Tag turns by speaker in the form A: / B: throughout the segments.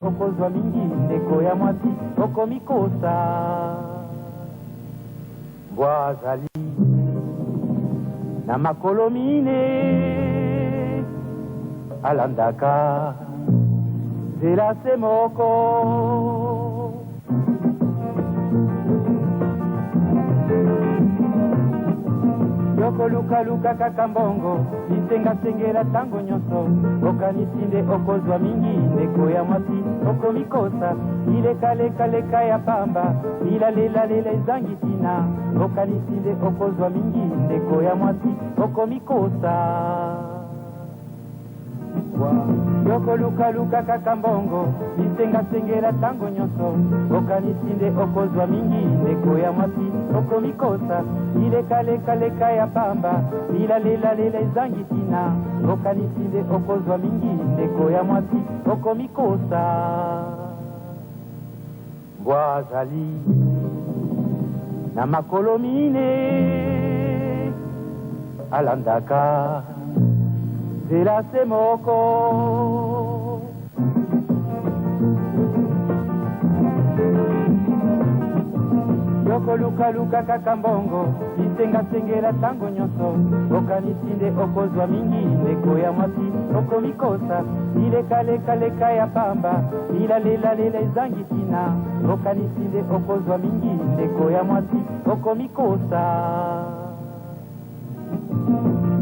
A: okozwa mingi ndeko ya mwasi okomikosa bwazali na makolo mine alandaka nzela se moko yokolukaluka kaka mbongo lisengasengela tango nyonso okanisinde okozwa mingi ndeko ya mwasi okomikosa ilekalekaleka ya pamba ilalelela ezangi tina okanisinde okozwa mingi ndeko ya mwasi okomikosa yokolukaluka kaka mbongo lisengasengela tango nyonso okanisinde okozwa mingi ndeko ya mwasi okomikosa ilekalekaleka ya pamba ilalelela ezangi tina okanisinde okozwa mingi ndeko ya mwasi okomikosa bwazali na makolo mine alandaka nzela se moko yokolukaluka kaka mbongo lisengasengela tango nyonso okanisinde okozwa mingi ndeko ya mwasi okomikosa ilekalekaleka ya pamba ilalelela ezangi tina okanisinde okozwa mingi ndeko ya mwasi okomikosa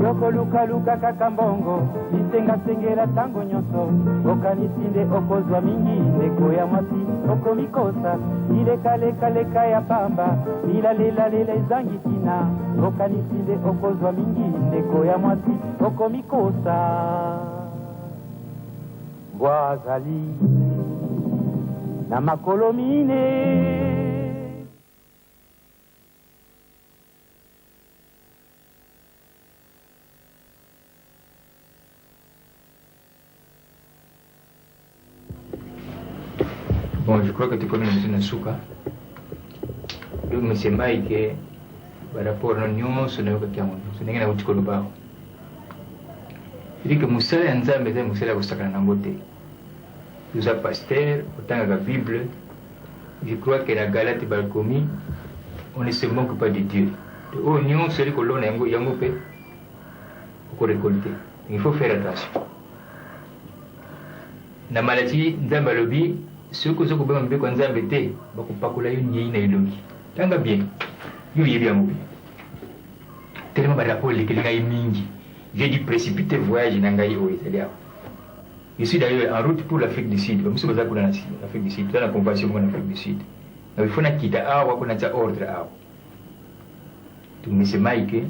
A: yokolukaluka kaka mbongo lisengasengela tango nyonso okanisinde okozwa mingi ndeko ya mwasi okomikosa ilekalekaleka ya pamba ilalelela ezangi tina okanisinde okozwa mingi ndeko ya mwasi okomikosa bwazali na makolo mine
B: Bon, je crois que tu connais M. Nasuka. Le monsieur Mike, par rapport à nous, ce n'est pas qu'il y a ce n'est pas qu'il y a je dis que Moussa et Nzambe étaient Moussa la Bostaka Nangote. Nous avons pasteur, autant que la Bible. Je crois que la Galate Balcomi, on ne se moque pas de Dieu. Oh, nous, celui que l'on a yangopé, pour récolter. Il faut faire attention. La maladie, Nzambe Lobi, ceux qui sont bien quand Nzambe te, bakupakula yo nyi na ilongi. Tanga bien. Yo yebi amubi. Tellement ba rapport les kelinga mingi. J'ai dû précipiter voyage nangai o Italia. Je suis d'ailleurs en route pour l'Afrique du Sud. Comme si vous avez l'Afrique du Sud, dans la convention pour l'Afrique du Sud. Donc il faut quitter awa qu'on a ordre awa. Donc monsieur Mike,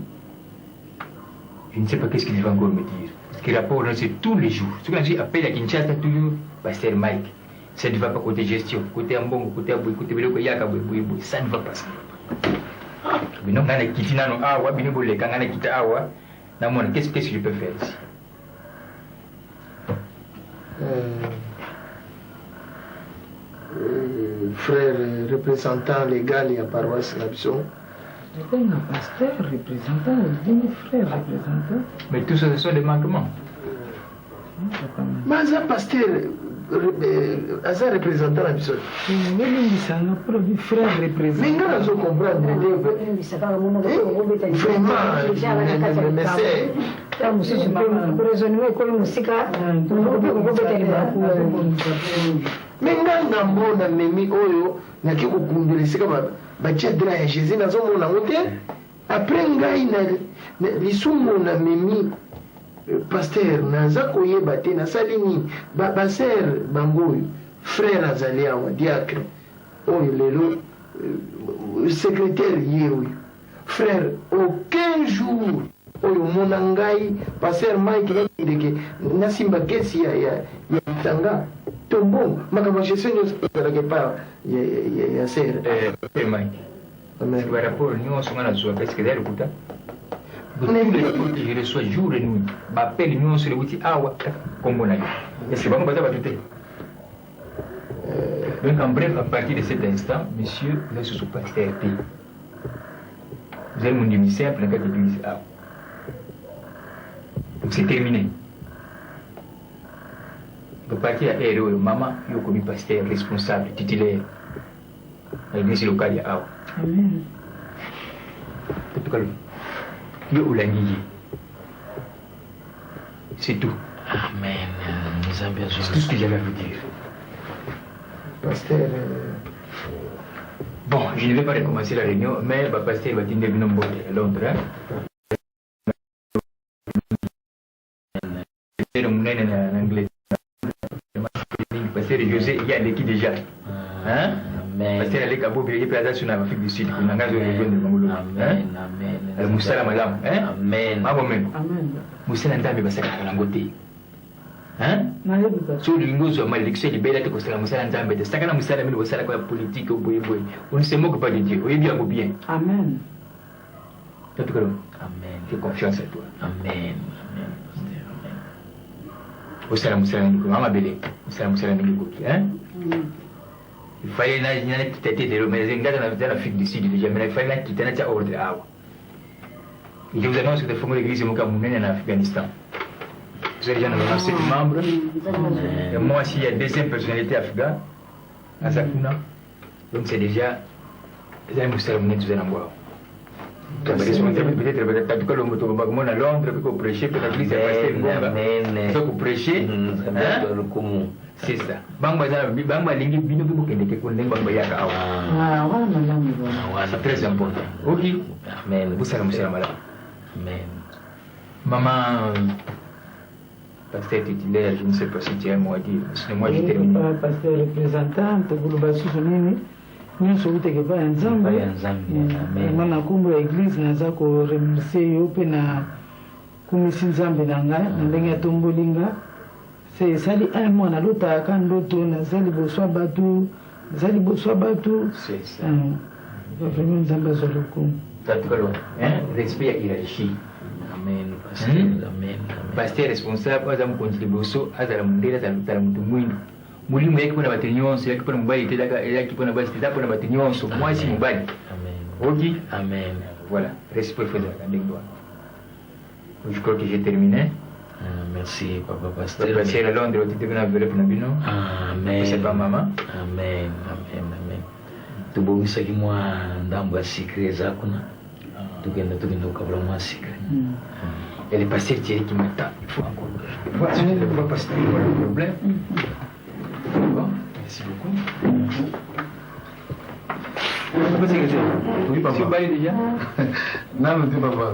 B: je ne sais pas qu'est-ce qu'il va encore me dire. Parce que le rapport c'est tous les jours. Ce que j'ai appelé à Kinshasa toujours pasteur Mike. Ça ne va pas côté gestion, côté ambongo, côté abou, côté beloko yaka boui, ça ne va pas ça. Mais non, nana kiti nano awa, bini bolé, quand nana kita awa, namona, qu'est-ce que je peux faire ici?
C: Frère représentant légal et à paroisse Labson.
D: Je suis un pasteur représentant, frère représentant.
B: Mais tout ça, ce sont des manquements.
C: Mais un pasteur, un représentant la mission.
D: Frère représentant.
C: Mais nous allons comprendre. Mais nga mbona memi oyo naki kokundelisika bachedra ya Jésus nazomona ngote après ngai na lisumu na memi pasteur naza koyeba te nasali nini baser bangoyo frère azali awa diacre oyo lelo secrétaire ye oyo frère aucun jour oyo mona ngai pasteur Mike ndeke nasimba kesi ya tanga tombo makambo gestion nyonso ezalaka pa ya ser
B: Mike par rapport nyonso nga nazwa parce que ezali tous les rapports que je reçois jour et nuit m'appelle nyonso lekuti awa kombo na yo est-ce que bango baza bato te donc en bref à partir de cet instant monsieur là ce sont pasteur te vous avez mon demi simple na kati d'église awa donc c'est terminé parti ya ero mama yo komi pasteur responsable titulaire à l'église locale ya awa.
D: Amen.
B: Tukalo yo ulangi c'est tout.
C: Amen. Nous avons
B: C'est tout ce que j'avais à vous dire.
C: Pasteur.
B: Bon, je ne vais pas recommencer la réunion, mais le pasteur va tenir une bonne à Londres. C'est en anglais. Le pasteur José, il y a l'équipe déjà. Hein? Pasteur Alec Abou, il y a place sur l'Afrique du Sud. Il y a une région de Mangolo. Amen. Amen. Moussala Malam. Amen. Amen. Moussala Ndambe Basaka Langote. Hein? So lingo zo malédiction de bela te kosala musala nzambe te sakana musala mili bosala kwa politique boye boye on ne se moque pas de Dieu oui bien ou bien
D: Amen.
B: Tout cas amen fais confiance à toi
C: Amen.
B: bosala musala niko mama bele musala niko hein il fallait na quitter de mais ngata na vitana Afrique du Sud déjà mais il fallait na quitter na ordre awa je vous annonce que de former l'église moka munene en Afghanistan. Vous avez déjà nommé 7 membres. Et moi, s'il y a deuxième personnalité afghane, à Zakuna, donc c'est déjà les Moussalamounet, vous allez en voir. Peut-être, en tout cas, le mot à Londres, pour prêcher, pour l'église, il faut prêcher. C'est ça. C'est très important. Ok. Vous allez Amen. Maman. Pasteur titulaire, je ne sais pas si tu as un mot à dire. Sinon, moi, je termine.
D: Pasteur représentante, pour le bassin, nous sommes pas ensemble. Moi, na kumbu ya église, naza ko remercier yo pe na kumisi nzambe nanga, ndenge ya tombolinga. C'est sali un mois na lota kandoto na sali boswa batu, sali boswa batu.
B: C'est ça.
D: Vraiment nzambe zoloko.
B: T'as tout calme, hein? Respect à hiérarchie.
C: Amen. Pasteur. Amen.
B: Pasteur responsable, azam contribution, azala mundela azala mutu mwindu. Mulimu yake kuna batu nyonso, yake kuna mubali tedaka, yake kuna basi tedaka kuna batu nyonso. Moi si mubali.
C: Amen.
B: Ok?
C: Amen.
B: Voilà, respect fait de la candidate. Je crois que j'ai terminé.
C: Merci, Papa Pasteur.
B: Le pasteur à Londres, tu devais enveloppe na bino.
C: Amen.
B: C'est pas maman.
C: Amen. Tubongisaki mwa ndambo ya sikre zakuna. Tugenda ukabula mwa sikre.
B: Et le pasteur Thierry qui m'attend. Il faut encore. Voilà, je ne vois pas si tu vois le problème. Bon, merci beaucoup. Oui, papa. Tu bailles déjà?
C: Non, mais tu vas voir.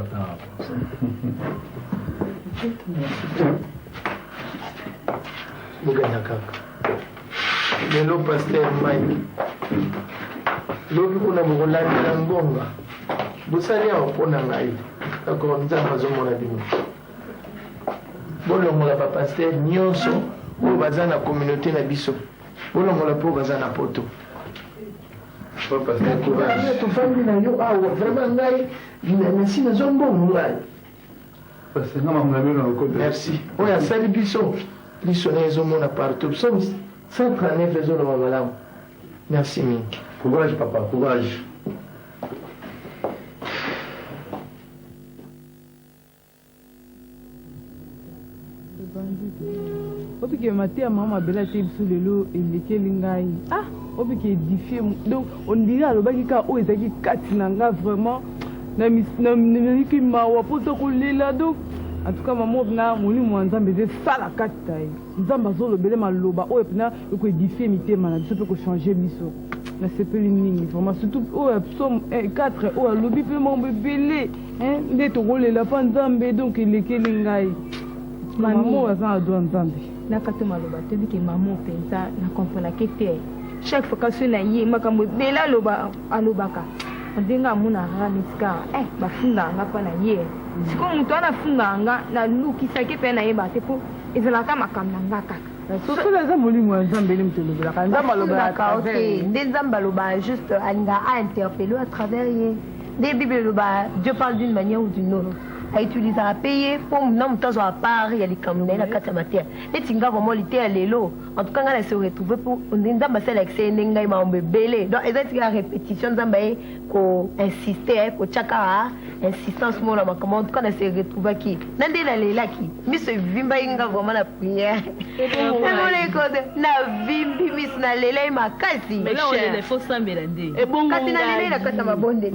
E: Buganya kaka. Lelo pasteur Mike. Lobi kuna mukulandela ngonga. Busali awo pona ngai. Kako nzamba zomona bino. Bolongola pa pasteur nyonso oyo baza na communauté na biso. Bolongola po baza na poto.
C: Papa Pasteur courage.
E: Tufandi na yo awo vraiment ngai na sina zombongo ngai.
C: Pasteur nga mamuna bino na kote.
E: Merci. Oyo asali biso. Biso na ezomona partout. Somme 139 ezoloma malamu. Merci mingi.
C: Courage papa, courage.
D: Obiki matin maman bela te biso lelo elekeli ngai. Ah, obiki édifié donc on dirait alobaki ka o ezaki kati na nga vraiment na ki mawa poto kolela donc en tout cas maman na molimo wa nzambe ze sala kati tai. Nzamba zolobele maloba o epna ko édifier mitema na biso pe ko changer biso. Na sepeli ningi vraiment surtout o psaume 4 o alobi pe mo bebele hein nde to kolela pa nzambe donc elekeli ngai. Maman aza do nzambe.
F: Nakate maloba te biki maman penza na comprendre que te chaque fois que na ye makambo bela loba alobaka ndinga muna ramiska bafunda nga pa na ye siko mutu ana funda nga na lukisa ke pe na ye ba te po ezala ka makambo nga kaka
D: surtout les amolimo ya nzambe ele mutu lobelaka nzambe alobaka
F: ok nde nzambe aloba juste alinga a interpellé à travers ye nde bible loba Dieu parle d'une manière ou d'une autre
G: autiliser à payer pour non temps à part il y a les camions na kata matière et tinga vraiment lité à l'élo en tout cas on se retrouver pour on ndamba c'est l'accès ngai ma mbele donc exactement la répétition ndamba ko insister ko chaka insistance moi na comment en tout cas on se retrouver qui nande la lela qui mi se vimba inga vraiment la prière et na vimbi mis na lela makasi
H: mais là on est faux sans mélodie
G: et bon kati na lela na kata mabonde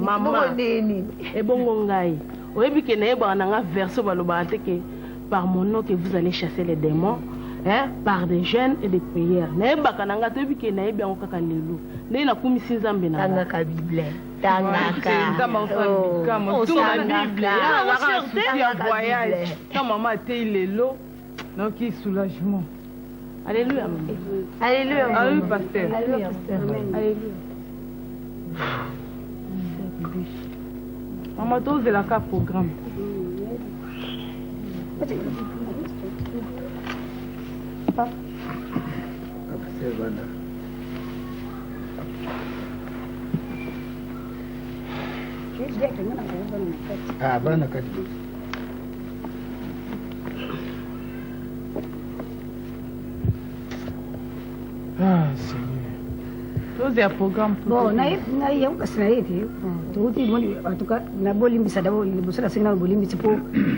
G: ni
H: et bon ngai oyebi ke na yeba na nga verso baloba ke par mon nom que vous allez chasser les démons hein par des jeûnes et des prières na yeba kana nga toyebi ke na yebi yango kaka lelo ndenge na kumisi nzambe na
G: tanga ka bible tanga
D: ka voyage quand maman était lelo donc il soulagement. Alléluia.
G: Alléluia.
D: Alléluia pasteur.
G: Alléluia pasteur.
D: Alléluia. Maman tous de la carte programme.
C: Ah, bana kati. Ah, Seigneur.
D: Tous de programme.
I: Bon, na yau kasina yete. To wuti moni en tout cas na bolimbi sadabo ni busala sina bolimbi tipo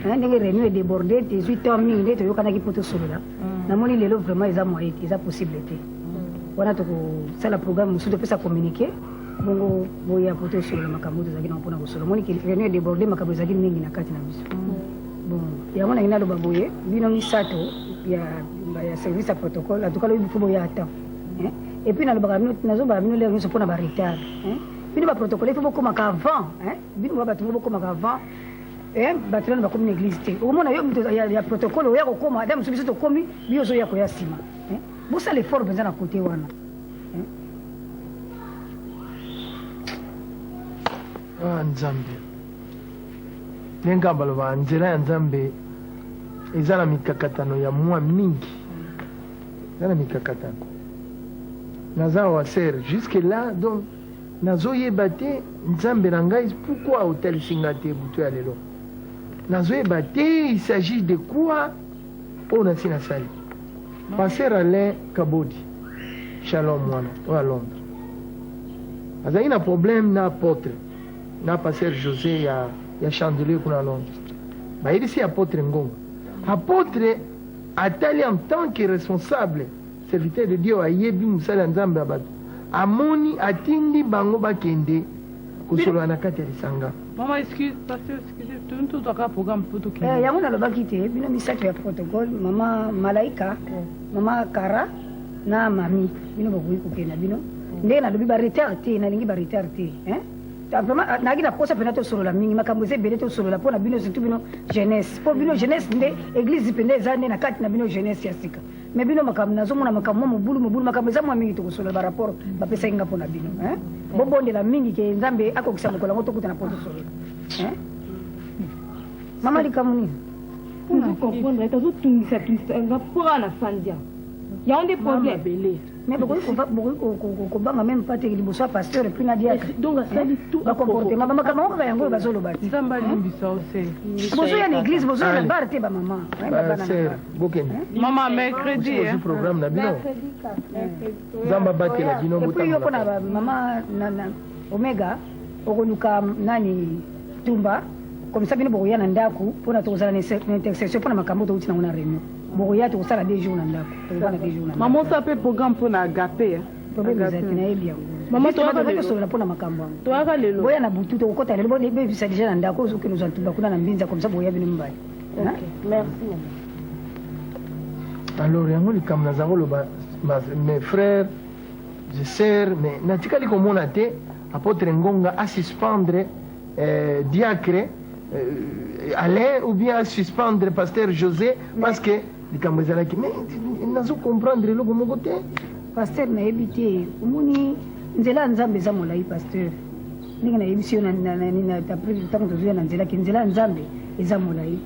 I: na ndenge réunion débordée 18h mingi to yokana ki poto solo là. Na moni lelo vraiment ils a moyen, ils a possibilité. Wana to ça la programme musudo pesa communiquer. Bongo boya poto solo makambo zaki na mpona solo. Moni ki réunion débordée makambo zaki mingi na kati na biso. Bon, ya mona ina lo baboye bino misato ya service à protocole en tout cas le faut boya attend. Et puis, nous avons un retard. Puis, nous avons un protocole, il faut beaucoup avant. Puis, nous avons beaucoup avant. Et nous avons une église. Au moment où il y a un protocole, il y a un protocole, il y a un protocole, il y a un protocole. Vous savez l'effort que vous avez à côté.
E: Ah, Nzambe. Nenga baloba nzela ya Nzambe ezala mikakatano ya mwa mingi. Ezala mikakatano. Naza wa ser jusque là donc nazo yebate Nzambe na ngai pourquoi hôtel Singate butu ya lelo. Nazo yebate il s'agit de quoi on a sina sali. Passer Alain Kabodi. Shalom mwana à Londres. Aza ina problème na apôtre. Na passer José ya chandelier kuna Londres. Ba il ici apôtre Ngongo. Apôtre atali en tant que responsable serviteur de Dieu ayebi musala Nzambe abatu amoni atindi bango bakende kusolo na kati ya lisanga.
D: Maman excuse pasteur excusez tout ka programme photo ki
I: yango na loba kite bino misato ya protocole mama Malaika mama Kara na mami bino bokuyi kokena bino ndenge na lobi ba retard te na lingi ba retard te vraiment nagi na kosa pena to solo la mingi makambo zebele to solo la pona bino surtout bino jeunesse po bino jeunesse nde église pende zane na kati na bino jeunesse ya sika mais bino makambo nazo mona makambo mobulu makambo za mwa mingi to solo ba rapport ba pesa inga pona bino bonde la mingi ke Nzambe akokisa mokola ngoto kuta na poto solo mama likamuni
F: on comprendre eta zo tungisa nga pora na sandia ya on des problèmes
I: mais beaucoup banga même pas te liboso pasteur et puis na dia
H: donc ça dit tout
I: ba comportement ba makambo ka yango ba zolo bati
D: Nzamba limbisa ose
I: bozo ya l'église bozo na bar te ba maman
D: maman mercredi
E: ce programme na bino Nzamba bati la bino
I: et puis yoko na maman na omega okoluka nani tumba comme ça bino boya na ndaku pona to zala na intersection pona makambo to utina na réunion boya to sala 2 jours na ndaku to bana 2 jours na
D: maman ça peut programme pour na agape
I: problème za tina ebia
D: maman to aka
I: lelo so na pona makambo
D: to aka lelo
I: boya na butu to kota lelo be bisa déjà na ndaku so que nous antuba kuna na mbinza comme ça boya bino mbali
H: merci
E: alors yango likam na zango lo mes frères je sers mais natikali komona te apôtre Ngonga à suspendre diacre Alain ou bien à suspendre pasteur José parce que les camarades qui mais nazo comprendre le gomo côté
I: pasteur na ebité umuni nzela Nzambe za molai pasteur ninga na ebisio na tapri tango to na nzela ki nzela Nzambe eza molai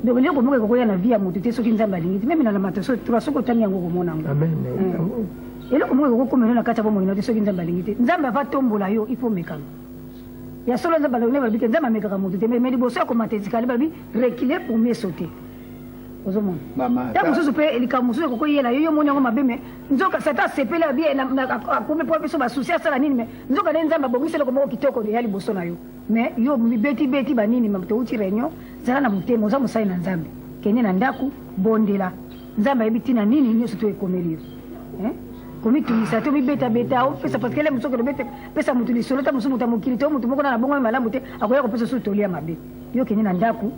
I: donc leo gomo ko ya na via moto te soki Nzambe alingi même na mataso trois soko tani yango komona ngo
E: amen
I: et le gomo ko komena na kata bomo ino te soki Nzambe alingi te Nzambe va tombola yo il faut mekana ya solo nzambe alone babi ke nzambe amekaka motu te mais liboso ya komata etikali babi reculer pour mieux sauter ozomona ya mosusu mpe likambo mosusu ekokoyela yo moni yango mabe me nzoka sata asepeli abi akome mpo biso basusi asala nini me nzoka nde nzambe abongiseli komoko kitoko ya liboso na yo mais yo beti banini touti réunion zala na motema oza mosali na nzambe kende na ndako bondela nzambe ayebi ntina nini nyonso to ekomeli yo komitungisa to mibeta opesa parce que ele mosoki lobete pesa motu lisolo ta mosu motu ya mokili to motu moko na bongo malamu te akoya kopesa so tolia mabe yo kende na ndako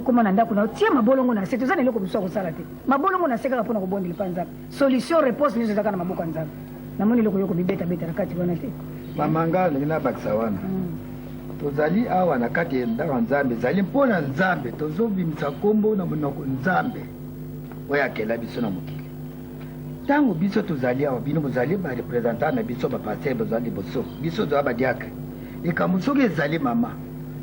I: koma na ndako na tia mabolongo na se toza na eloko mosu akosala te mabolongo na se kaka mpona kobondela mpa nzambe solution réponse nyonso ezaka na maboko ya nzambe namoni eloko yo komibeta na kati wana te
J: mamanga ndenge nabakisa wana tozali awa na kati ya ndako ya nzambe ezali mpona nzambe tozobimisa nkombo na monoko nzambe oyo akela biso na mokili ntango biso tozali awa bino bozali barepresentant na biso bapaster bozali liboso biso toza badiakre likambo soki ezali mama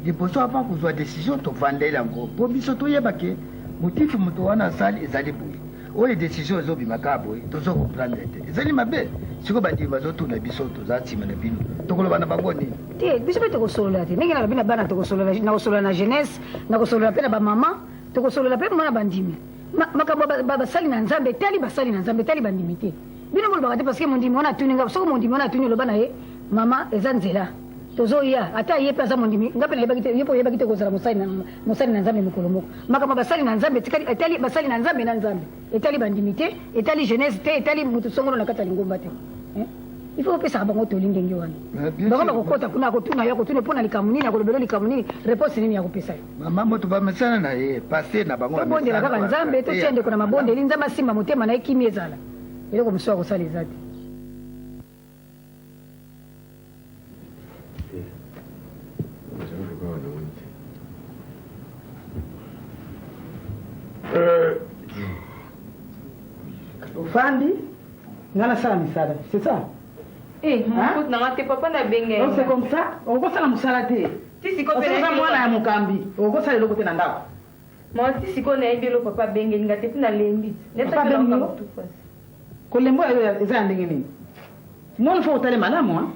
J: liboso ava kozwa décision tovandeli yango mpo biso toyebake motifi moto wana asali ezali boye oyo décision ezobimaka boye tozokomprendre te ezali mabe siko bandimi bazotuna biso toza nsima na bino tokoloba na bango nini
I: te biso mpe tokosolola te ndenge na babi na bana nakosolola na jeunesse nakosolola mpe na bamama tokosolola mpe mona bandimi makambo basali na nzambe etali basali na nzambe etali bandimi te bino bolobaka te parce que mondimi wana atuni nga soki mondimi wana atuni oloba na ye mama eza nzela tozoya ata ye mpe aza mondimi nga mpe nayebaki te ye mpe oyebaki te kozala mosali na nzambe mokolo moko makambo basali na nzambe etali basali na nzambe na nzambe etali bandimi te etali jeunesse te etali motu songolo na kati ya lingomba te il faut opesaka bango toli ndenge wana bango bakokota kuna akotuna yo akotuna mpona likambo nini akolobela likambo nini réponse nini yakopesa yo
J: mama moto bamesana na ye paster na bango
I: tobondela kaka nzambe totia ndeko na mabondeli nzambe asimba motema na ye kimi ezala eloko mosusu akosala eza te
K: ofandi nga nasala misala c'est ça
F: papa na benge
K: c'est comme ça okosala mosala te oza mwana ya mokambi okosala eloko te na ndako
F: ti sikoyo nayebi elo papa abengelinga te mpona lembi
K: kolembo eza ya ndenge nini mwana fo otale malamu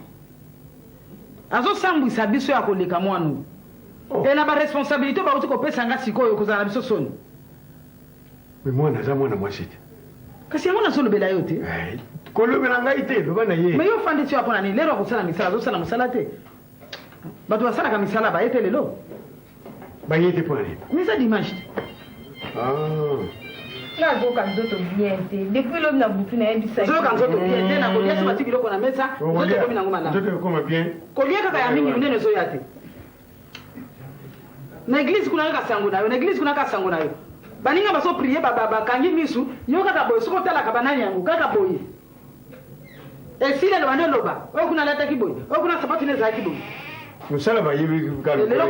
K: azosambwisa biso ya koleka mwana e na baresponsabilité bauti kopesa nga sikoyo kozala na biso soni
L: mwana aza mwana mwasi te
K: kasi yango nazolobela yo te
L: kolobela ngai te loba na ye
K: me yo ofandi ti yo mpona nini lero akosala misala azosala mosala te bato basalaka misala baye te lelo
L: baye te mpona nini
K: misa dimanche te
F: nazoka nzoto bien te depuis lobi na butu
K: nayebisazoyoka nzoto bien te nakolia so bati biloko na mesa nzoto ekomi nango malamu kolia kaka ya mingi minene ezoya te na eglise kuna kaka sango na yo na eglise kuna kaka sango na yo baninga bazoprie bakangi misu yo kaka boye soki otalaka banani yango kaka boye esili eloba nde eloba oyo kuna alataki boye oyo kuna sapatu ne ezalaki boye
L: mosala bayebi
K: lelo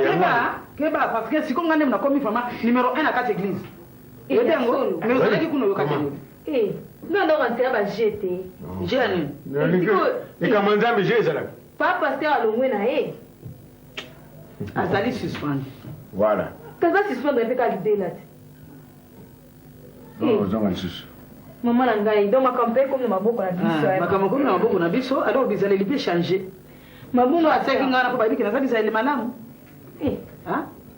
K: keba parce que siko nga nde nakomi vraimen numéro 1 na kati église edengo mais ozalaki kuna oyokaki
F: nondokantela baje te
K: je ya nini
L: likambo nzambe je ezalaka
F: pa paster alongwe na ye
K: azali suspend
L: voilà
F: kaza suspendre mpe kalidela te
L: ozonga lisusu
F: mama na ngai donc makambo mpe komi na maboko na biso
K: makambo komi na maboko na biso alors bizaleli mpe change mabungo atiaki ngai na mpo bayebiki naza bizaleli malamu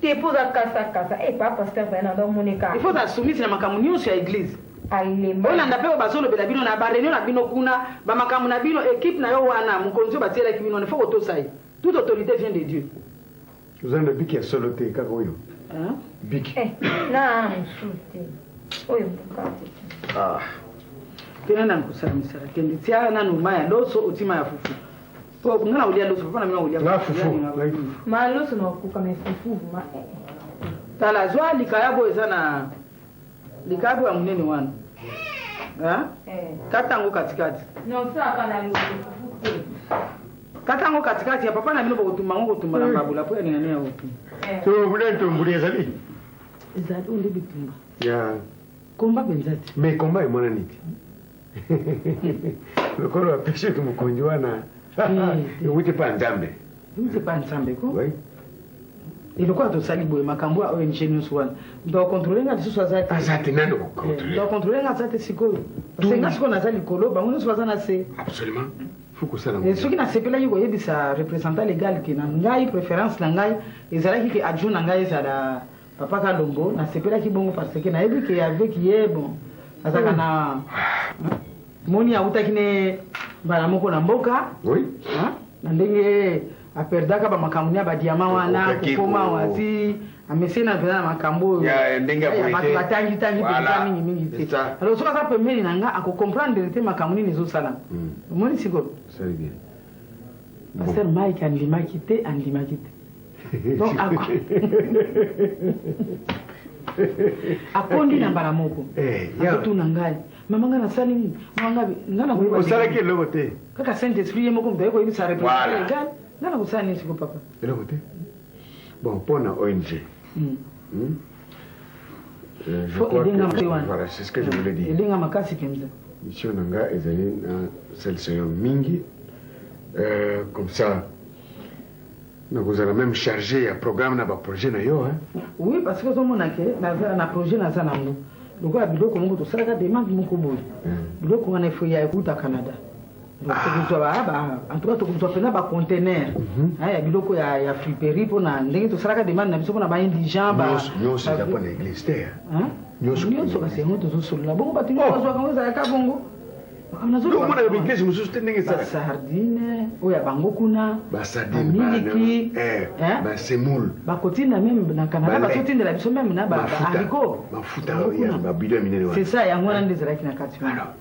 F: te mpo oza kasakasa pa paster vayana ndomoneka
K: il faut asumisi na makambo nyonso ya église olanda mpe oyo bazolobela bino na bareunion na bino kuna bamakambo na bino équipe na yo wana mokonzi oyo batielaki bino ifo kotosa ye toute autorité vient de dieu
L: oza na biki ya solo te kaka oyo biki
F: na mosu te oyo bukate
K: tena na nkosala misala kende tia nanu ma ya loso otima ya fufu po nga na olia loso papa na mina olia
F: ma loso na okuka me fufu ma
K: tala zwa likayabo eza na likayabo ya munene wana katango katikati katango katikati ya papa na bino bokotuma ngo kotumba na mbabula po ya ningani ya otu
L: so bule ntombuli ezali
K: ezali onde bitumba
L: ya
K: komba penza te
L: me komba emona niti lokolo apeshe ke mokonzi wana ewuti pa nzambe
K: ewuti pa nzambe ko eloko atosali boye makambo ya ONG nyonso wana ndokontrole nga lisusu
L: aza te nani
K: ndokontrole nga aza te sikoyo parce nga sikoyo naza likolo bango nyonso baza na se
L: absolument
K: Et ce qui n'a pas eu de représentant légal qui n'a pas préférence, ils ont dit que adjoint n'a pas papa Kalombo, n'a pas qui bon parce que n'a vu qu'il y avait qui est bon. Azakana moni a utakine balamoko na mboka. Oui. Hein? Ndenge a perdaka ba makamunia ba diamant wana kokoma wazi amesena vena makambo. Ya ndenge a polite. Batangi tangi pesa mingi. Alors soka ça pembeni nanga a comprendre te makamuni nizo sala. Moni siko. C'est bien. Pasteur Mike andima kité. Donc akondi na balamoko. Akotu nangai. Mama ngana sali ni manga ngana ko
L: osala ke lokote
K: kaka Saint Esprit yemo mbe ko ibisa representer legal ngana ko sani siko papa
L: lokote bon pona ONG je crois que voilà c'est ce que je voulais dire
K: elinga makasi penza
L: mission nanga ezali na solution mingi comme ça vous allez même charger un programme na ba projet na yo hein
K: oui parce que somona ke na projet na za nango donc à biloko mongo to sala demande moko boy biloko wana il faut ya écouter Canada donc to ba en tout cas to pena ba conteneur ya biloko ya friperie pona ndenge to sala demande na biso pona ba indigent ba
L: non c'est pas na église terre
K: non so ba c'est moto zo solo la bongo ba tinga zo ka ngeza ka bongo
L: donc mona ba église mususu ndenge sala
K: sardine oya bango kuna
L: ba sardine ba semoule
K: ba kotina même na Canada ba kotina la biso même na ba haricot
L: mafuta ya ba bidon minene
K: c'est ça ya ngona ndezela kina kati
L: alors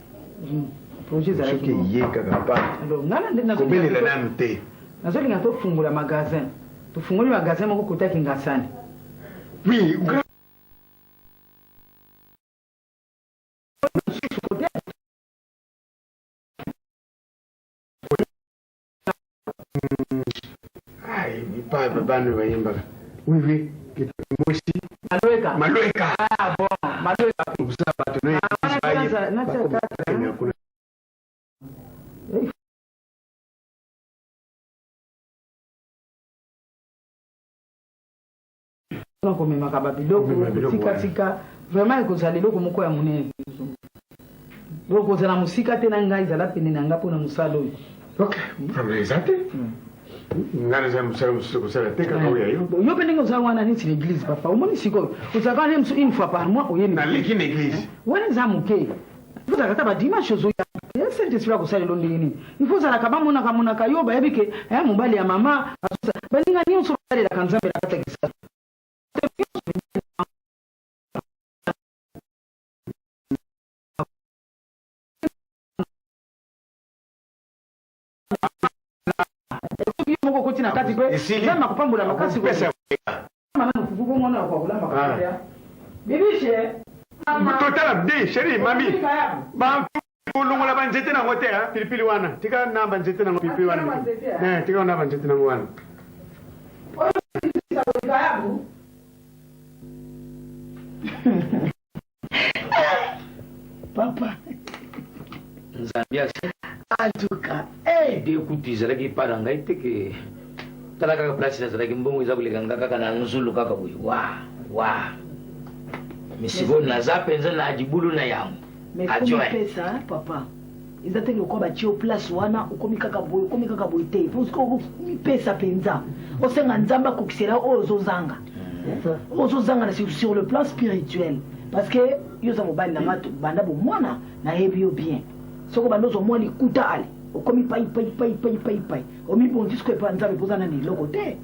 K: projet za
L: ki ye kaka pa
K: alors ngana ndena
L: ko bele la nanu te
K: nazo linga to fungula magasin to funguli magasin moko kotaki ngasani
L: oui pas banu bayimba oui moi aussi maloeka
K: ah bon maloeka
L: usa batu
K: no komema ka babiloko tika vraiment ekozala eloko moko ya monene bokozala mosika te na ngai ezala pene na nga mpona mosala oyo
L: ok problème ngana za musala mususu kusala teka kwa yo
K: yo pendingo za wana niti l'église papa omoni siko uzaka nem une fois par mois oyeni
L: na likini église
K: wana za muke vous avez ba dimanche zo ya Saint Esprit ko sala londi nini il faut sala kaba mona ka yo ba yebike mobali ya mama balinga ni so sala la kanzambe la kata kisa moko koti na kati pe zama kupambula makasi
L: pesa
K: mama nukuvuko mwana kwa kulamba kwa ya bibishe
L: totala bi chérie mami ba kulungola banzete na ngote ha pilipili wana tika namba nzete na pilipili wana tika namba nzete na wana
C: papa
B: Zambia
C: en tout cas
B: d'écouter zalaki para ngai te ke tala kaka place zalaki mbongo za kuleka ngaka kana nzulu kaka boy wa misibo na zapenza na ajibulu na yangu
I: ajoe pesa papa izatenge ko ba chio place wana ukomi kaka boy te parce que mi pesa penza osenga nzamba kokisera ozozanga na sur le plan spirituel parce que yo za mobali na mato banda bo mwana na hebio bien soko bandozo mwa likuta ale okomi pai omi bon disque pa nzambe pozana ni loko te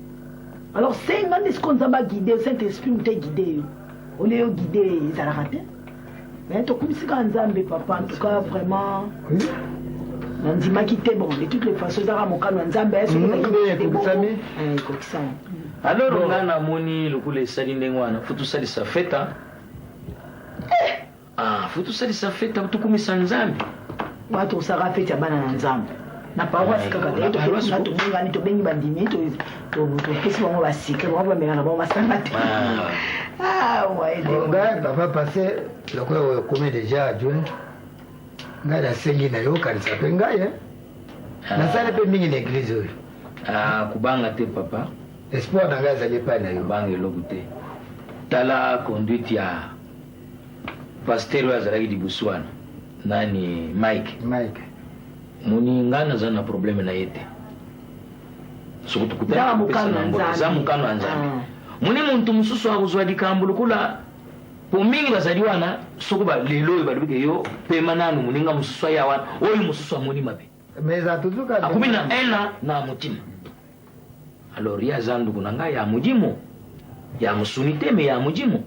I: alors c'est ngande ce qu'on zamba guider Saint Esprit ou te guider on est guider ezalaka te mais to kumisika nzambe papa en tout cas vraiment nandimaki te bon de toutes les façons ezalaka mokano ya nzambe
B: alors nga namoni lokula esali ndenge wana futu salisa feta futu salisa feta tukumisa nzambe
I: watu usaka fete ya bana na nzambe na paroisse kaka te to bengani to bengi bandimi to kesi bango basika bango bamengana bango basanga te
C: ouais papa passé lokola comme déjà adjoint ngai nasengi na yo kanisa mpe ngai nasala mpe mingi na église oyo
B: kubanga te papa
C: espoir na ngai azali epai na yo
B: kubanga eloko te tala conduite ya pasteur oyo azalaki liboso wana nani Mike
M: muni ngana zana probleme na yete
G: Za mukano anzambe
M: muni muntu mususu akuzwadi kambulu kula pomingi bazaliwana sokuba lelo balubike yo pema nanu muninga mususu yawana oyo mususu amuni mabe
C: meza tuzuka
M: akumina ena na mutima alors ya zandu kunanga ya mujimo ya musunite me ya mujimo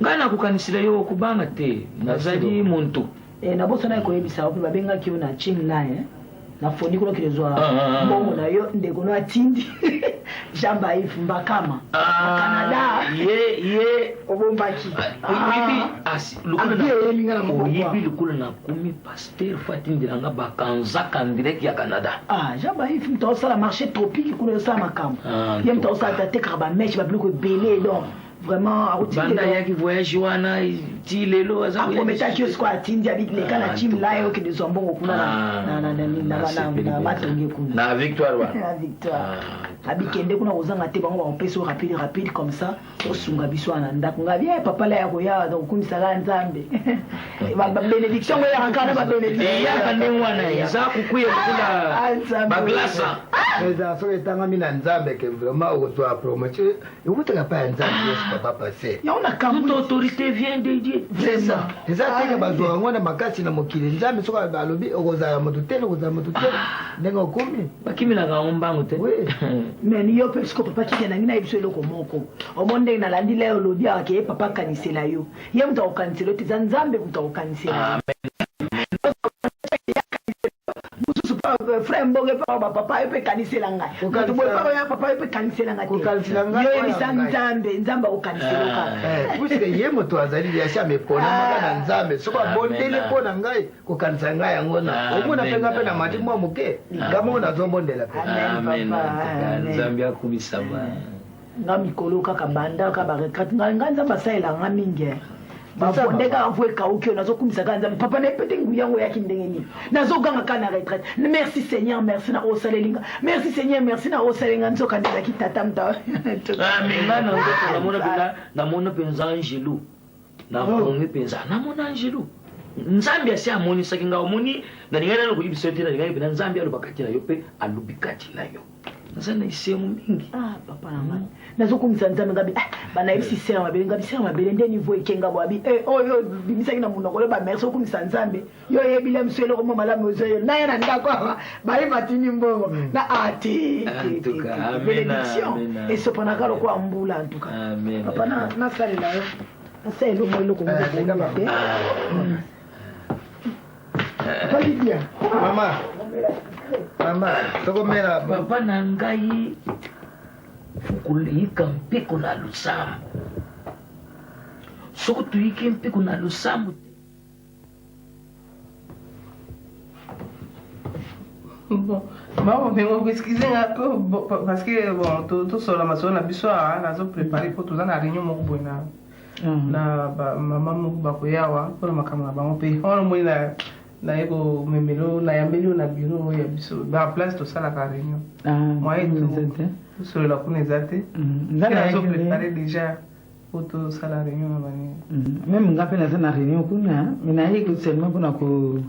M: ngana kukanisira yo kubanga te nazali muntu
K: na boso na ko yebisa ko babenga kiyo na ching line na foni kuno kilezwa mbongo na yo ndeko no atindi jamba ifumba kama Canada
M: ye
K: obombaki
M: lukula na kumi pasteur fatindira nga bakanzaka direct ya Canada
K: jamba ifum to sala marché tropique kuno sa makamba yem to sa te karba mesh ba bluko belé donc vraiment
M: banda yaki voyage wana ti lelo aza
K: prometa ki osko atindi abik le kana chim layo ke de zombongo kuna na matonge kuna
M: na victoire wa
K: na victoire abikende kuna ozanga te bango ba peso rapide comme ça osunga biso na ndako ngabie papa la yako ya donc kumisa ka nzambe ba benediction ya kana ba benediction
M: ya kande wana za kukuya kula ba glasa
C: eza so etanga mina nzambe ke vraiment okotwa promotion ukutaka pa nzambe papa passé
K: ya on a quand
M: autorité vient de Dieu
C: vraiment eza tanga bazwa ngona makasi na mokili nzambe soka balobi okozala moto te ndenge okumi
M: bakimila ka ombango te
K: mais ni yo parce que papa qui na ngina biso eloko moko omonde na landi leo lobi ake papa kanisela yo ye mta okanisela te nzambe mta okanisela frère mboge pa papa yo pe kanisela ngai to boy pa ya papa yo pe kanisela ngai yo ye nzambe okanisela ka
C: puisque ye moto azali ya sha me pona magana nzambe soko bondele pona ngai ko kanisa ngai yangona omona penga pe na mati mwa muke ngamo na zombondela pe
M: amen nzambe akubisa ba
K: ngamikolo kaka banda ka ba rekat nganza basayela ngaminge bafondeka avweka ukyo nazokumisa kanza papa ne pete nguyango yaki ndengeni nazoganga kana retraite merci seigneur merci na osalenga merci seigneur merci na osalenga nzoka ndeza kitata mta
M: menga na ndo na mona bila na mona penza angelu na bonge penza na mona angelu nzambi asi amoni sakinga omoni na ningana no kuyibisete na ningana bina nzambi alubakati na yo pe alubikati na yo nasana isemu mingi
K: papa nanga nazokumisa nzambe ngabi bana ibisisera mabele ngabi sera mabele nde niveau ekenga bwabi oyo bimisaki na munoko le ba merci okumisa nzambe yo yebile mswele ko malamu ozoyo naye na ndako bali matini mbongo na ati benediction et cependant kalo kwa mbula en tout cas papa na salela yo asa elo mo eloko ngaba pe Palidia
C: mama tokomela
M: papa na ngai fukulika mpeko na lusambo soko tuyike mpeko na lusambo
H: bon maman mais excusez un peu parce que bon tout sur la maison na biso nazo préparer pour tout ça na réunion moko bona na mama moko bakoyawa pour makambo na bango pe on mo na eko memelo na yambeli na bureau ya biso ba place to sala ka réunion moi tout sur la kuna ezate na zo préparer déjà pour tout sala réunion na bani
A: même ngape na sana réunion kuna mina hii kusema kuna ku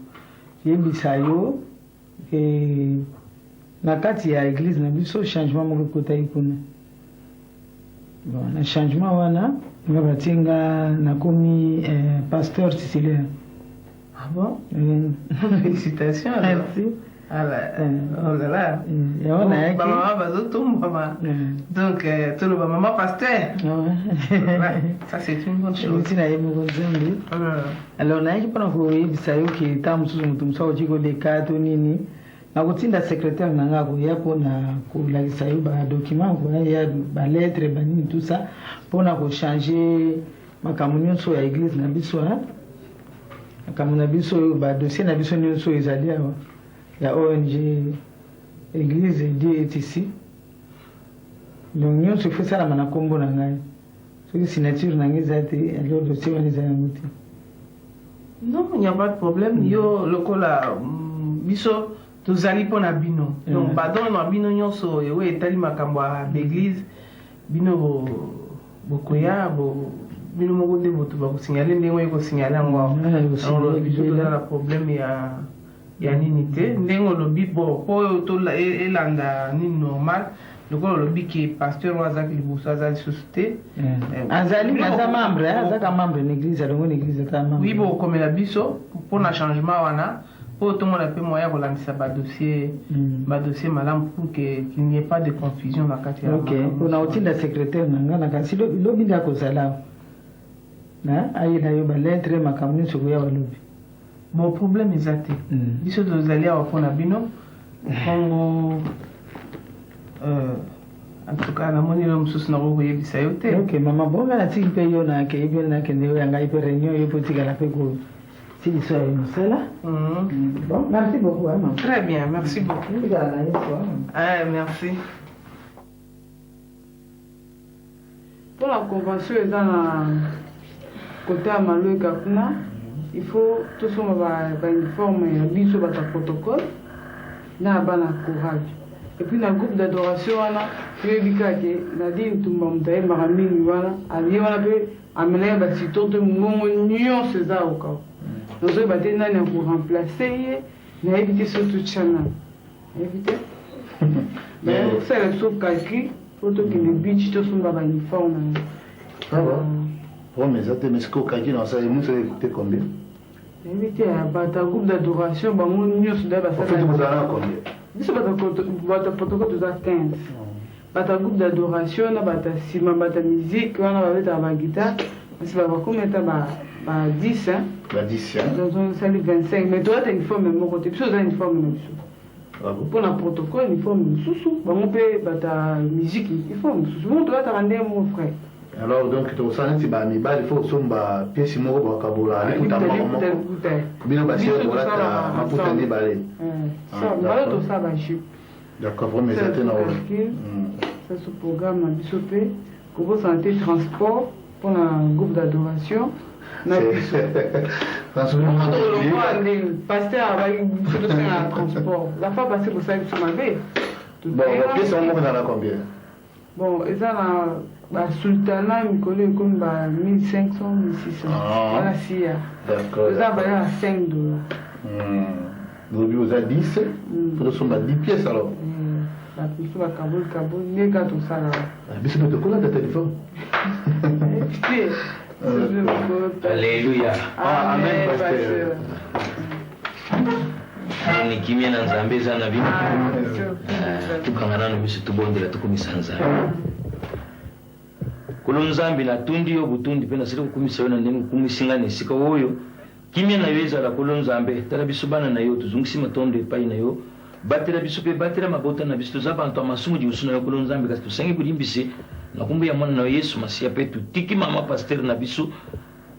A: yebisa yo ke na kati ya église na biso changement moko kota ikuna bon na changement wana ngabatinga na komi pasteur titulaire.
H: Ah bon? Félicitations.
A: Merci.
H: Oh là là. Maman va tout maman. Donc tout le maman pasteur. Ça c'est une bonne chose.
A: Alors na yiki pana ko yebisa yo ke tamususu mutu musawo chiko de kato nini na kutinda secrétaire nanga ko yapo na kulagisa yo ba document ko ya ba lettre ba nini tout ça pour na ko changer makambo nyonso ya église na biso makambo na biso ba dossier na biso nyonso ezali awa ya ONG église Dieu est ici donc nyonso faut sala na kombo na ngai soki signature na ngai zate alors dossier wana ezali yango te.
H: Non, il n'y a pas de problème. Yo lokola biso tozali pona bino. Donc pardon na bino nyonso ewe etali makambo ya l'église bino bokoya bino moko nde boto bakosignaler ndenge oyo kosignaler yango alors biso tozala na problème ya
D: ya nini te ndenge olobi bo po oyo elanda nini normal lokola olobi ke pasteur oyo azaki liboso aza lisusu te
K: azali aza membre azaka membre na église alongo na église ata membre
D: oui bokomela biso mpona changement wana po tomona mpe moya kolandisa badossier malamu pour qu'il n'y ait pas de confusion na kati ya
K: ok mpona otinda secrétaire na nga na kasi lobi nde akozala ayela yo balettre makambo nyonso koya balobi
D: bon problème eza te biso tozali awa mpona bino kongo en tout cas namoni lo mosusu nako koyebisa yo te
K: ok mama bonga natiki mpe yo nakeyebi yo nakende oyo yangai mpe réunion yo mpo tikala mpe kosilisa yo mosala bon merci beaucoup maman
D: très bien merci beaucoup
K: tikala na yo
D: merci mpona convention eza na kote ya maloeka kuna il faut tosoma bauniforme ya biso bata protocole na bana courage et puis na groupe d'adoration wana toyebi kake nadi ntumba moto ayembaka mingi wana alie wana mpe amenaka basitoto mongongo nyonso eza okao nazoyeba te nani akoremplace ye nayebi te so totya nayebi te osala so calcul po tokende bichi tosomba bauniforme na
N: Oh, mais ça, mais ce qu'on a dit dans ça, nous, c'était combien?
D: Invité à un groupe d'adoration, bah, mon union, c'est d'abord ça.
N: En fait, vous avez combien?
D: Nous, votre protocole, vous avez 15. Bata groupe d'adoration, bata ciment, bata musique, on a la guitare. C'est pas combien de temps, 10, hein?
N: 10, hein?
D: Donc, on s'allie 25. Mais toi, tu as une forme, mais mon côté, tu as une forme, pour le protocole, une forme, sous-sous. Bah, on peut, bata musique, une forme, sous-sous. Bon, toi, tu as rendu mon frère.
N: Alors donc tu sens que il faut somba pièce mo ba kabola ni kuta mama bino ba se bola ta maputa ni balé
D: ça ba to ça ba chi
N: d'accord vraiment ça te na
D: ça ce programme na bisopé ko santé transport pour un groupe d'adoration na
N: franchement
D: le pasteur avec un transport la fois passée pour ça sur ma baie
N: bon pièce mo na combien
D: bon eza na sultana mikolo ekomi 1500 1600 wana siya eza baya à $5
N: lobi oza 10 tosomba 10 pièces alors
D: biso bakaboli ndeka tosala
N: biso mpe tokolata téléphone
M: Alléluia.
N: Amen, pasteur.
M: Ni kimia na nzambe eza na bino tukangana no biso tubondela tukumisa nzambe kulo nzambe na tundi yo butundi pena siri kukumisa yo na ndenge kukumisinga ne sika woyo kimia na yo ezala kulo nzambe tala biso bana na yo tuzungisi matondo epai na yo batela biso pe batela mabota na biso za bantu amasumu di usuna yo kulo nzambe kasi tusengi bulimbisi na kumbu ya mwana na Yesu Masiya pe tutiki mama pasteur na biso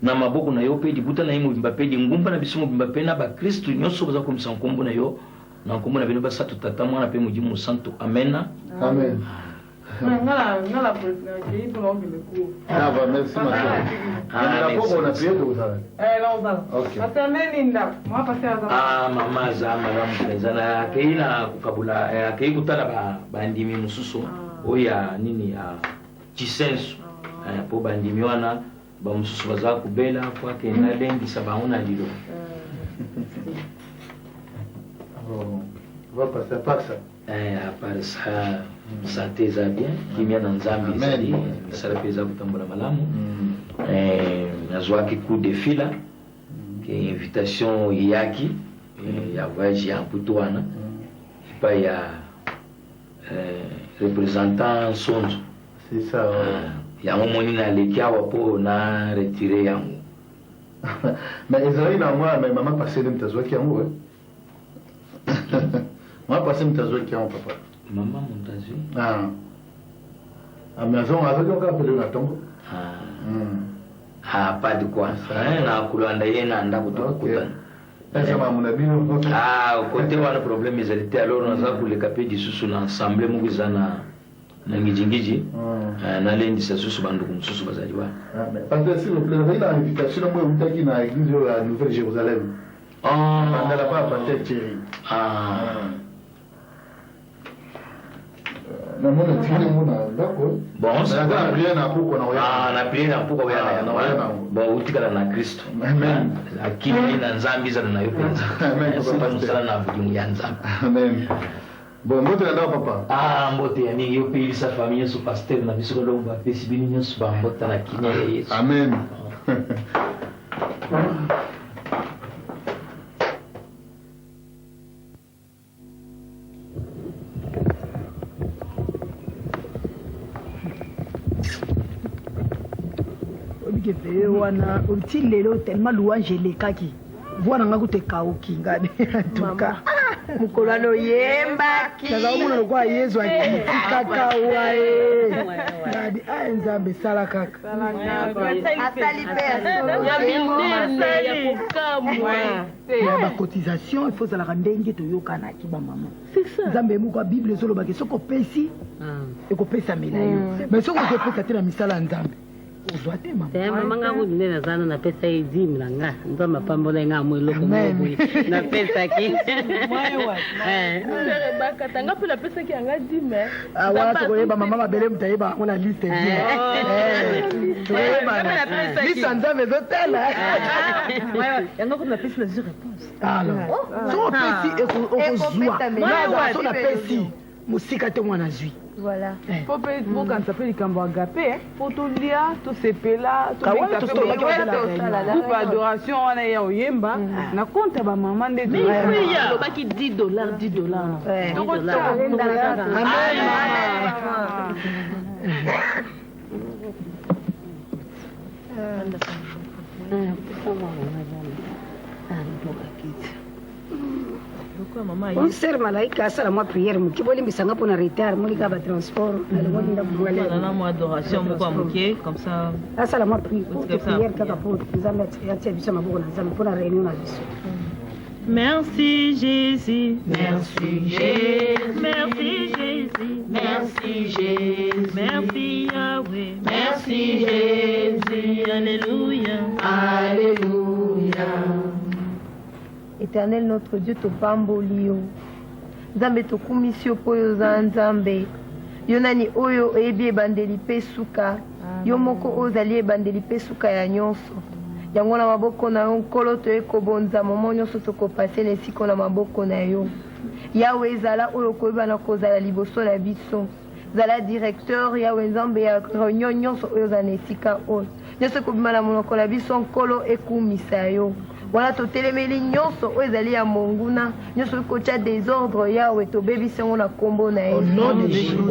M: na maboko na yo pe dibuta na yimo bimba pe ngumba na biso bimba pe na ba Kristo nyonso baza komisa nkombo na yo na nkombo na bino basa tutata mwana pe mujimu santo amen
N: amen
D: ngala president ki ipo na ngile ku
N: ah va merci ma soeur na poko na pieto usala
D: non ça
N: okay
D: atameni nda mwa passer
M: mama za mama mpenzana keina kukabula kei kutala bandimi mususu oya nini ya chisenso po bandimi wana ba mususu baza kubela kwa kena lendisa baona lilo
N: va passer par ça
M: à part ça santé za bien kimia na nzambi zali sala peza kutambola malamu nazwa ki coup de fila ke invitation yaki ya voyage ya Mputuana pa ya représentant sonzo
N: c'est ça
M: yango moni na lekia wapo na retirer yango
N: mais ezali na moi mais maman passé de mtazwa ki yango moi passé mtazwa ki yango papa
M: maman montazi
N: à maison avec on va appeler na tombo
M: pas de quoi na kulanda yena nda kutokuta
N: Sasa muna bino
M: côté wana problème ezali te alors naza kuleka pe disusu na ensemble mugiza na ngijingiji na lendisa susu banduku mususu bazali wa
N: parce que s'il vous plaît vous avez une invitation moi utaki na église ya Nouvelle Jérusalem dans la part pasteur Thierry namona tini mona ndako
M: bon
N: ça va bien na poko na oya
M: ah na prier na poko ya na oya bon utikala na Kristo
N: amen
M: akili na nzambi za na yo penza
N: amen
M: papa musala na budimu ya nzambi
N: amen bon mbote na papa
M: ah mbote ya mingi yo pe sa famille so pasteur na biso lomba pe sibini nyoso ba mbota na kinya ya Yesu
N: amen
I: wana uti lelo tellement louange elekaki bwana nga kutekauki ngade tuka
G: mukolo yembaki
I: nazaomona lokwa yesu akitikaka wae ngadi nzambe sala kaka
G: asali pe
I: ya bacotisation ifo ozalaka ndenge toyokanaki bamama nzambe moko bible ezolobaki soki opesi ekopesamela yo mais soki ozopesa te na misala ya nzambe ozwa te
O: mama nga kudu nde nazana napesa ye 10 na nga nzambe apambola nga mo eloko moboye napesaki
H: bakatanga mpe napesaki yanga 10
I: wana tokoyeba mama mabele mutayeba yango na liste liste ya nzambe ezotala
O: yango kudu napesi nazwi réponse
I: soki opesi okozwa so napesi mosika te mwana azwi
D: Voilà. Faut quand ça peut likambo agape, faut tout lire, tout sepela, tout adoration on est au yemba, na compte ba maman de
H: mais il y a baki $10.
I: Ser malaika asala mwa prière moke bolimbisanga mpona retard molika batransport
O: nalongolinda mwa adoration moko ya moke comme ça
I: asala mwa prière kaka po nzambe atia biso maboko na nzambe mpona réunion na biso.
O: Merci Jésus,
G: merci Jésus, merci Jésus, merci Jésus,
O: merci Yahweh,
G: merci Jésus,
O: alléluia,
G: alléluia. Éternel notre Dieu topamboli yo nzambe tokumisi yo mpo oyo oza nzambe yo nani oyo oyebi ebandeli mpe suka yo moko oyo ozali ebandeli mpe suka ya nyonso yango na maboko na yo nkolo toye kobonza momo nyonso tokopase na esika na maboko na yo yawe ezala oyo koyebana kozala liboso na biso zala directeur yawe nzambe ya réunion nyonso oyo ozala na esika oyo nyonso ekobima na monoko na biso nkolo ekumisa yo wana totelemeli nyonso oyo ezali ya monguna nyonso ekotya désordre yawe tobebisi yango na nkombo na ye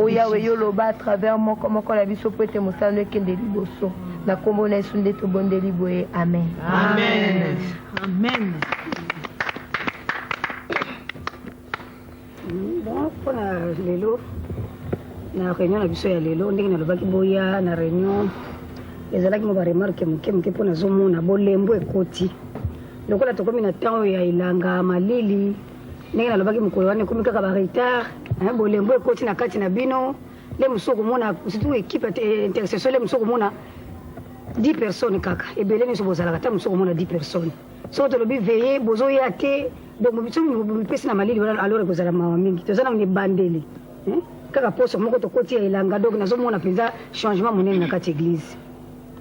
G: o yawe yo loba à travers moko na biso po ete mosala ekende liboso na nkombo na yesu nde tobondeli boye amen
O: amen amen.
I: Bon mpona lelo na réunion na biso ya lelo ndenge nalobaki boya na réunion ezalaki mo baremarke moke mpo nazomona bolembo ekoti lokola tokomi na ntango ya elanga malili ndenge nalobaki mokolo wana ekomi kaka baretard bolembo ekoti na kati na bino le mosu okomona surtout équipe intercession le mosu okomona 10 personnes kaka ebele nyonso bozalaka ta mosu okomona 10 personnes soki tolobi veye bozoya te donc soki mipesi na malili wana alors ekozala mawa mingi toza na ebandeli kaka poso moko tokoti ya elanga donc nazomona mpenza changement monene na kati église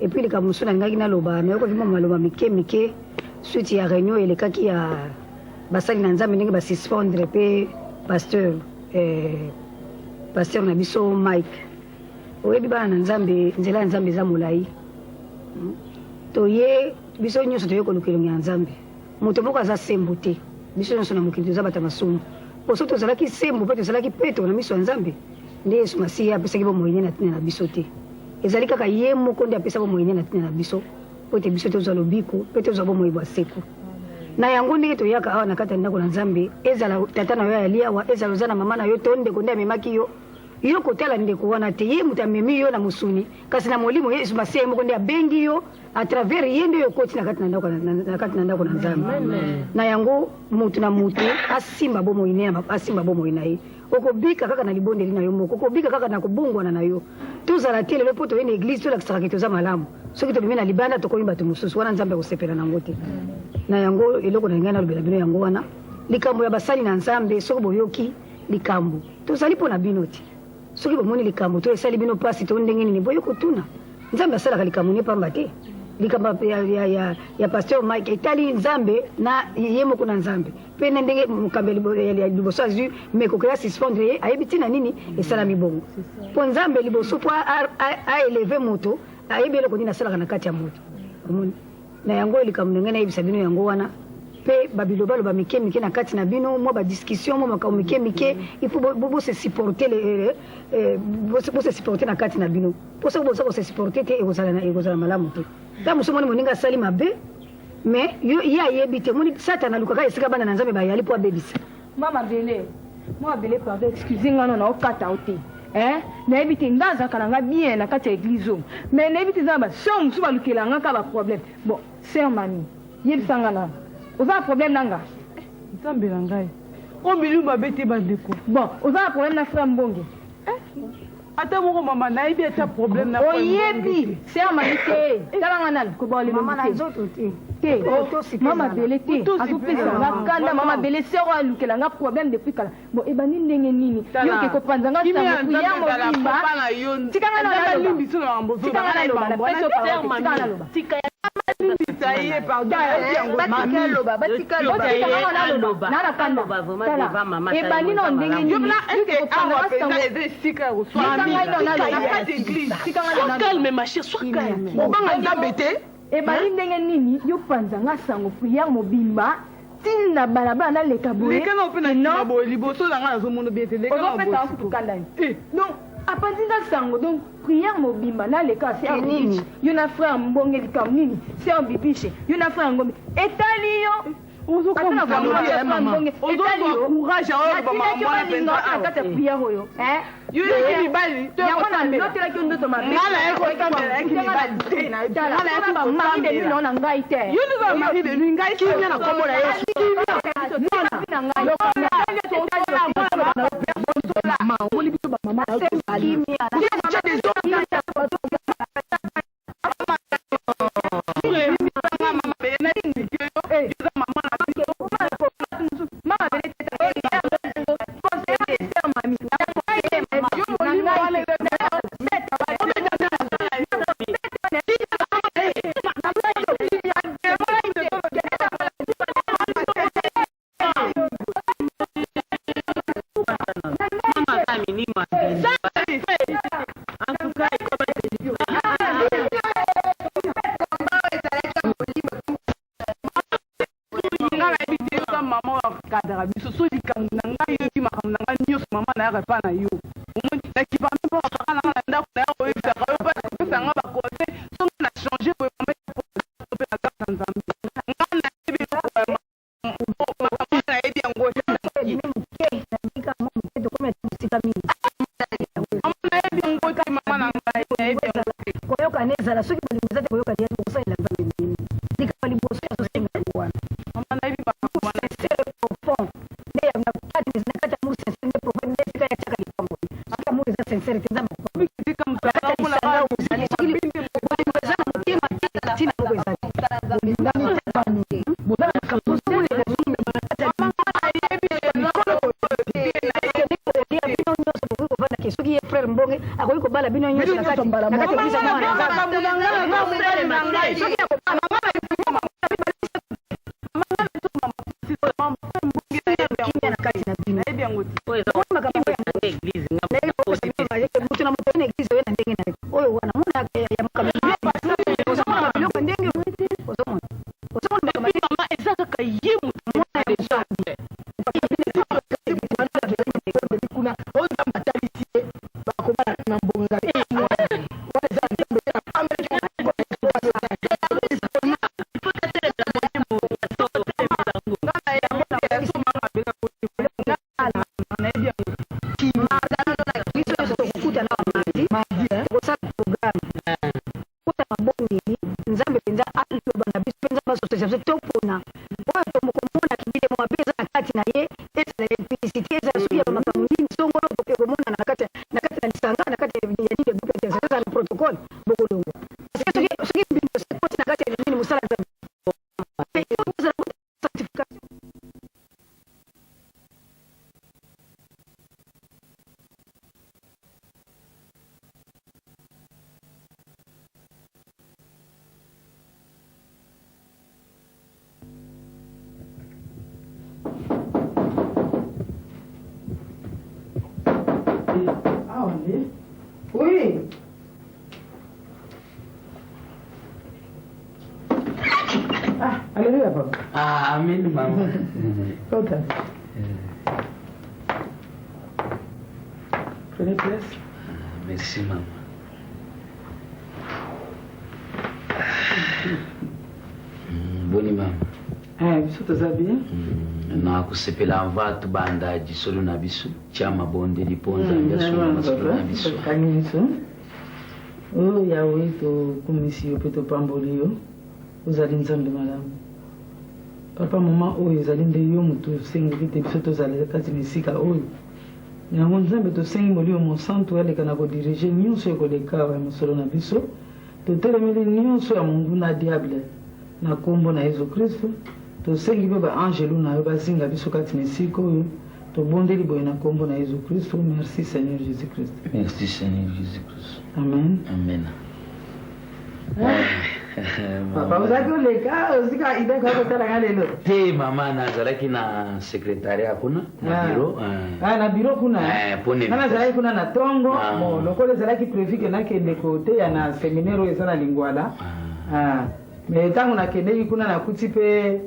I: et puis likambo mosu nalingaki naloba nayokoki mwa maloba mike suite ya réunion elekaki ya basali na nzambe ndenge basuspendre mpe pasteur na biso Mike oyebi bana na nzambe nzela ya nzambe eza molai toye biso nyonso toye koluka elongi ya nzambe moto moko aza sembo te biso nyonso na mokili toza bata masumu po so tozalaki sembo mpe tozalaki peto na miso ya nzambe nde yesu masiya apesaki bomoyene na tina na biso te ezali kaka ye moko nde apesa bomoyene na tina na biso po ete biso tozwa lobiko mpe tozwa bomoyi bwa seko na yango ndenge toyaka awa na kati ya ndako na nzambe ezala tata na yo yali awa ezala oza na mama na yo to ndeko nde amemaki yo yo kotala ndeko wana te ye moto amemi yo na mosuni kasi na molimo yesu masiya ye moko nde abengi yo à travers ye nde oyo okoti na kati na ndako na nzambe na yango motu na motu asimba bomoyi na ye okobika kaka na libondeli na yo moko okobika kaka na kobongwana na yo tozala te lelo mpo toye na église tolakisaka toza malamu soki tobimi na libanda tokomi bato mosusu wana nzambe akosepela nango te na yango eloko na ngai nalobela bino yango wana likambo ya basali na nzambe soki boyoki likambo tozali mpo na bino te soki bomoni likambo to esali bino pasi to ndenge nini boyo kotuna nzambe asalaka likambo ne pamba te likambo ya pasteur Mike etali nzambe na ye moko na nzambe pe na ndenge mokambeli ya liboso azwi meko ko ya suspendre ye ayebi tina nini esalami bongo po nzambe liboso po a élever moto ayebi eloko nini asalaka na kati ya moto na yango likambo ndenge nayebisa bino yango wana pe babiloba loba mike mike na kati na bino mo ba discussion mo makao mike mike il faut bo se supporter bo se supporter na kati na bino po se bo se supporter te egozala malamu te ta musomoni moninga sali mabe mais yo ya yebite moni satana lukaka esika bana na nzambe ba yali po abebisa
F: mama bele pardon excusez nga na okata ote na yebite ngaza kana bien na kati ya église mais na yebite nzamba so musu balukela nga ka ba problème bon sœur mami yebisanga na oza problème nanga
D: nzambe na ngai omili babete bandeko
F: bon oza problème na frère mbonge
D: ata moko mama nayebi ata problème na
F: oyebi sœur mami te talanga nani kobali
I: mama na nzoto te
F: mama bele te azopesa nga kanda mama bele sœur alukela nga problème depuis kala bon ebani ndenge nini yo ke kopanza nga sango ya mobimba tikanga na
D: limbi so na mbozo
F: tikanga na loba na peso tikanga na loba ebani na ndenge nini
H: calme ma chérie, sois calme.
F: ebani ndenge nini yo panza nga sango prière mobimba tina balabala na leka boye
D: leka na opena na boye liboso na nga nazomona bete leka na boye
F: okopesa donc apandi nga sango donc prière mobimba na leka sœur nini yo na frère mbonge likambo nini sœur bibiche yo na frère ngombe etali yo
D: courage
F: kati ya prière oyo notelaki ndoto mari de nuit na ngai te
D: mari de nuit ngai kimia na kombo na Yesu
M: Ah, amen, maman.
K: Prenez place.
M: Merci, maman. Boni, maman.
K: Biso toza bien.
M: Na kusepela mvatu banda jisolo na biso chama bonde liponza ngasolo masolo na biso.
K: Kanyiso. Oh yawe to kumisi yo peto pamboli yo. Ozali nzambe malamu. Papa mama oyo ezali nde yo moto sengi te biso tozala kati misika oyo. Yango nzambe tosengi molimo mosantu aleka na kodirige nyonso ekoleka ya mosolo na biso. Totelemeli nyonso ya monguna diable na kombo na Yesu Kristo. Tosengi pe baangelu na yo bazinga biso kati misika oyo tobondeli boye na kombo na Yesu Kristo. Merci Seigneur Jésus Christ.
M: Merci Seigneur Jésus Christ.
K: Amen.
M: Amen.
K: Papa uzaki oleka uzika ideka kotala ngalelo.
M: Te mama nazalaki na secrétariat kuna na bureau.
K: Na bureau kuna.
M: Pone.
K: Na zalaki kuna na tongo. Bon lokole zalaki prévu na kende kote ya na séminaire ezana lingwala. Mais tangu na kende kuna na kuti pe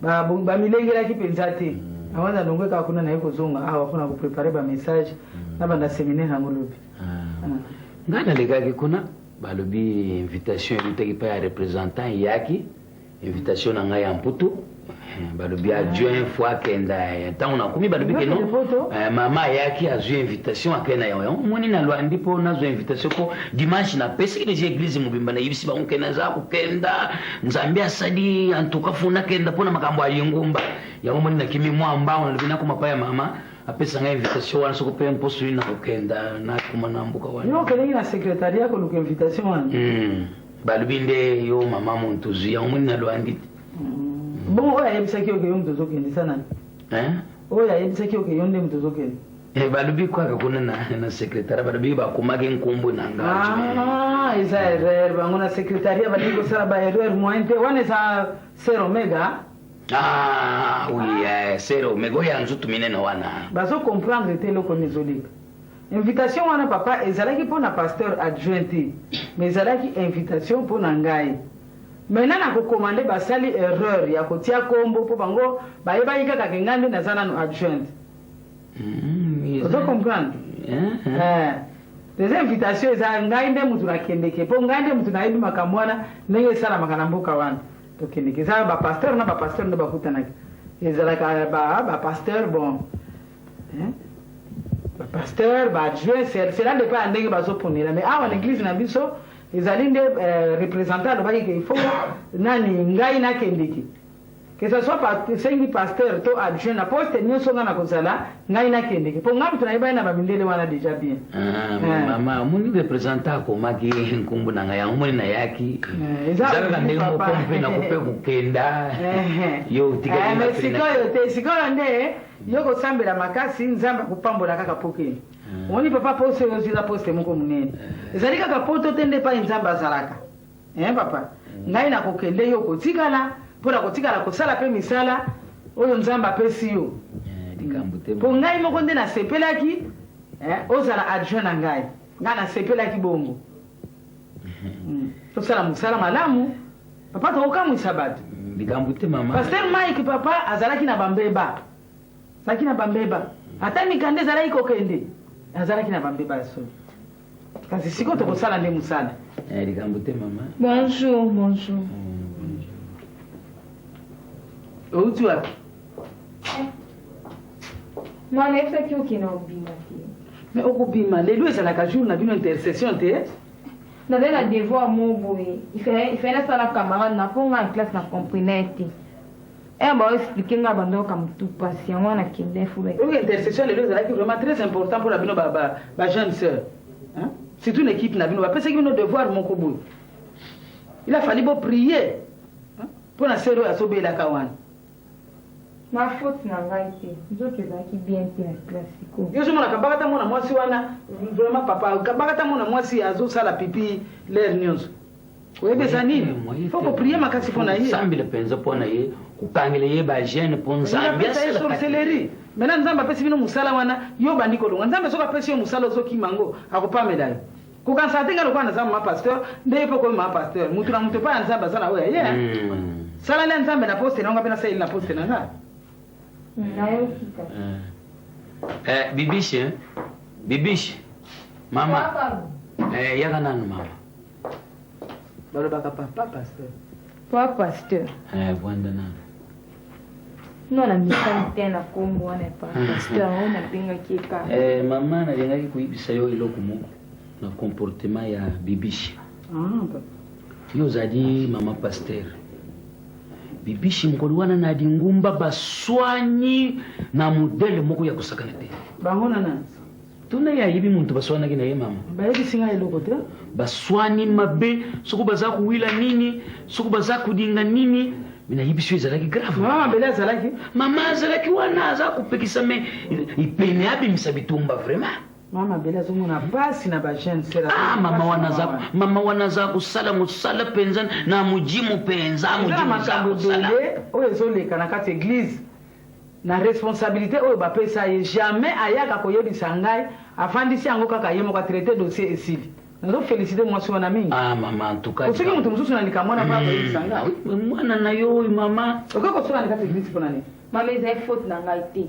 K: ba milengelaki penza te. Awana ndongwe ka kuna na yeko zonga awa kuna ku préparer ba message na banda séminaire ngolobi.
M: Ngana legaki kuna balobi invitation elutaki pa ya représentant yaki invitation na ngai ya mputu balobi adjoint fois akenda ntango nakumi balobi keno mama yaki azwi invitation akenda yo moni na lwandi mpo nazwa invitation po dimanche napesiki nezi église mobimba na yebisi bango kenda aza kokenda nzambe asali antuka funa kenda mpona makambo ayengumba yango moni nakimi mwa mbango nalobi nakoma pa ya mama apesa ngai invitation wana soko pe mposo ina kokenda nakoma na mbuka wana
K: yo kelengi na secrétariat koluka invitation wana
M: balobi nde yo mama muntu zwi yango moni na lwandi
K: bon oyo ayebisaki oke yo mutu ozokende sa nani oyo ayebisaki oke yo nde mutu ozokende
M: balobi kwaka kuna na secrétariat balobi bakomaki nkombo na nga
K: eza erreur bango na secrétariat balingi kosala ba erreur moyen te wana eza ser omega
M: oui ser omega oyo anzutu minene wana
K: bazocomprendre te eloko nezolika invitation wana papa ezalaki mpo na pasteur adjoint te mais ezalaki invitation mpo na ngai maintenant nakokomande basali erreur ya kotia kombo mpo bango bayebaki kaka ke ngai nde naza nano adjoint ozocomprendre des invitation eza ngai nde mutu nakendeke mpo ngai nde mutu nayebi makambo wana ndenge esalamaka na mboka wana tokendeke eza bapasteur na bapasteur nde bakutanaki ezalaka bapasteur bon bapasteur baadjoint cela ndepa ya ndenge bazoponela mais awa na église na biso ezali nde représentant alobaki ke ifo nani ngai nakendeki que ce soit sengi pasteur to adjoint na poste nyonso nga na kozala ngai nakendeki mpo ngai mutu nayebani na bamindele wana déjà bien
M: mama omoni représentant akomaki nkombo na ngai yango omoni nayaki ezalaka ndenge moko mpe nakope kokenda yo
K: sikoyo te sikoyo nde yo kosambela makasi nzambe akopambola kaka pokeni omoni papa poste oyo eza poste moko monene ezali kaka poto te nde epai nzambe azalaka papa ngai nakokende yo kotikala mpona kotikala kosala mpe misala oyo nzambe apesi yo mpo ngai moko nde nasepelaki ozala adjoint na ngai nasepelaki bongo tosala mosala malamu papa tokokamwisa bato paster mike papa azalaki na bambeba ata mikanda ezalaki kokende azalaki na bambeba ya solo kasi siko tokosala nde mosala
F: bonjour
K: outi wapi
F: nayebisaki okende obima te
K: mais okobima lelo ezalaka jour na bino intercession te
F: naza na devoir mo boye ife nasala camarade na mpo nga na classe na comprenait te baoexplike nga bandoka motu pasi yango wana kende
K: oyo intercession lelo ezalaki vraiment très important mpona bino bajeune sœur surtout une équipe na bino bapesaki bino devoir moko boye il a fallu boprier mpona sœur oyo azobelaka wana
F: na faute na ngai te nzoto ezalaki bien te na classico
K: yo ozomonaka bakata mona mwasi wana vraiment papa bakata mona mwasi azosala pipi lere nyonso oyebesa nini fo koprie makasi mpo na ye
M: sambile mpenza mpo na ye kokangela ye bagene mpo nzambe
K: sorcellerie maintenant nzambe apesi bino mosala wana yo bandi kolonga nzambe soki apesi yo mosala ozokima yango akopamela yo kokanisa te nga lokola naza mama pasteur nde ye mpe okomi mama pasteur mutu na mutu epai ya nzambe aza na oyo ye sala le nzambe na poste nanga pena saili na poste nanga
M: bibishi mama yaga nanu mama
K: balobaka papa pasteur
F: pasteur
M: bwanda nanu
F: nona misali te na kombo wana pasteur o nabengaki eka
M: mama nalingaki koyebisa yo eloko moko na comportement ya bibishi yo ozali mama pasteur bibishi mokolo wana na dingumba baswanyi na modele moko ya kosakana te
K: bango nana
M: tuna ya yibi muntu baswanaki na ye mama
K: bayebisinga eloko te
M: baswani mabe soko baza kuwila nini soko baza kudinga nini mina yibisi ezalaki grave
K: mama bele azalaki
M: mama azalaki wana aza kopekisa me ipene abimisa bitumba vraiment
K: mama bele azomona basi na bajeune sera
M: mama wana za kusala musala penza na mujimu penza
K: mujimu bele oyo ezoleka na kati église na responsabilité oyo bapesa ye jamais ayaka koyebisa ngai afandisi yango kaka ye moko atraité dossier esili nazofélicité mwasi wana mingi
M: mama antuka
K: osoki mutu mosusu nalika mwana mpa koyebisa ngai
M: mwana na yo oyo mama
K: okokosola na kati église mpona nini
F: mama ezali faute na ngai te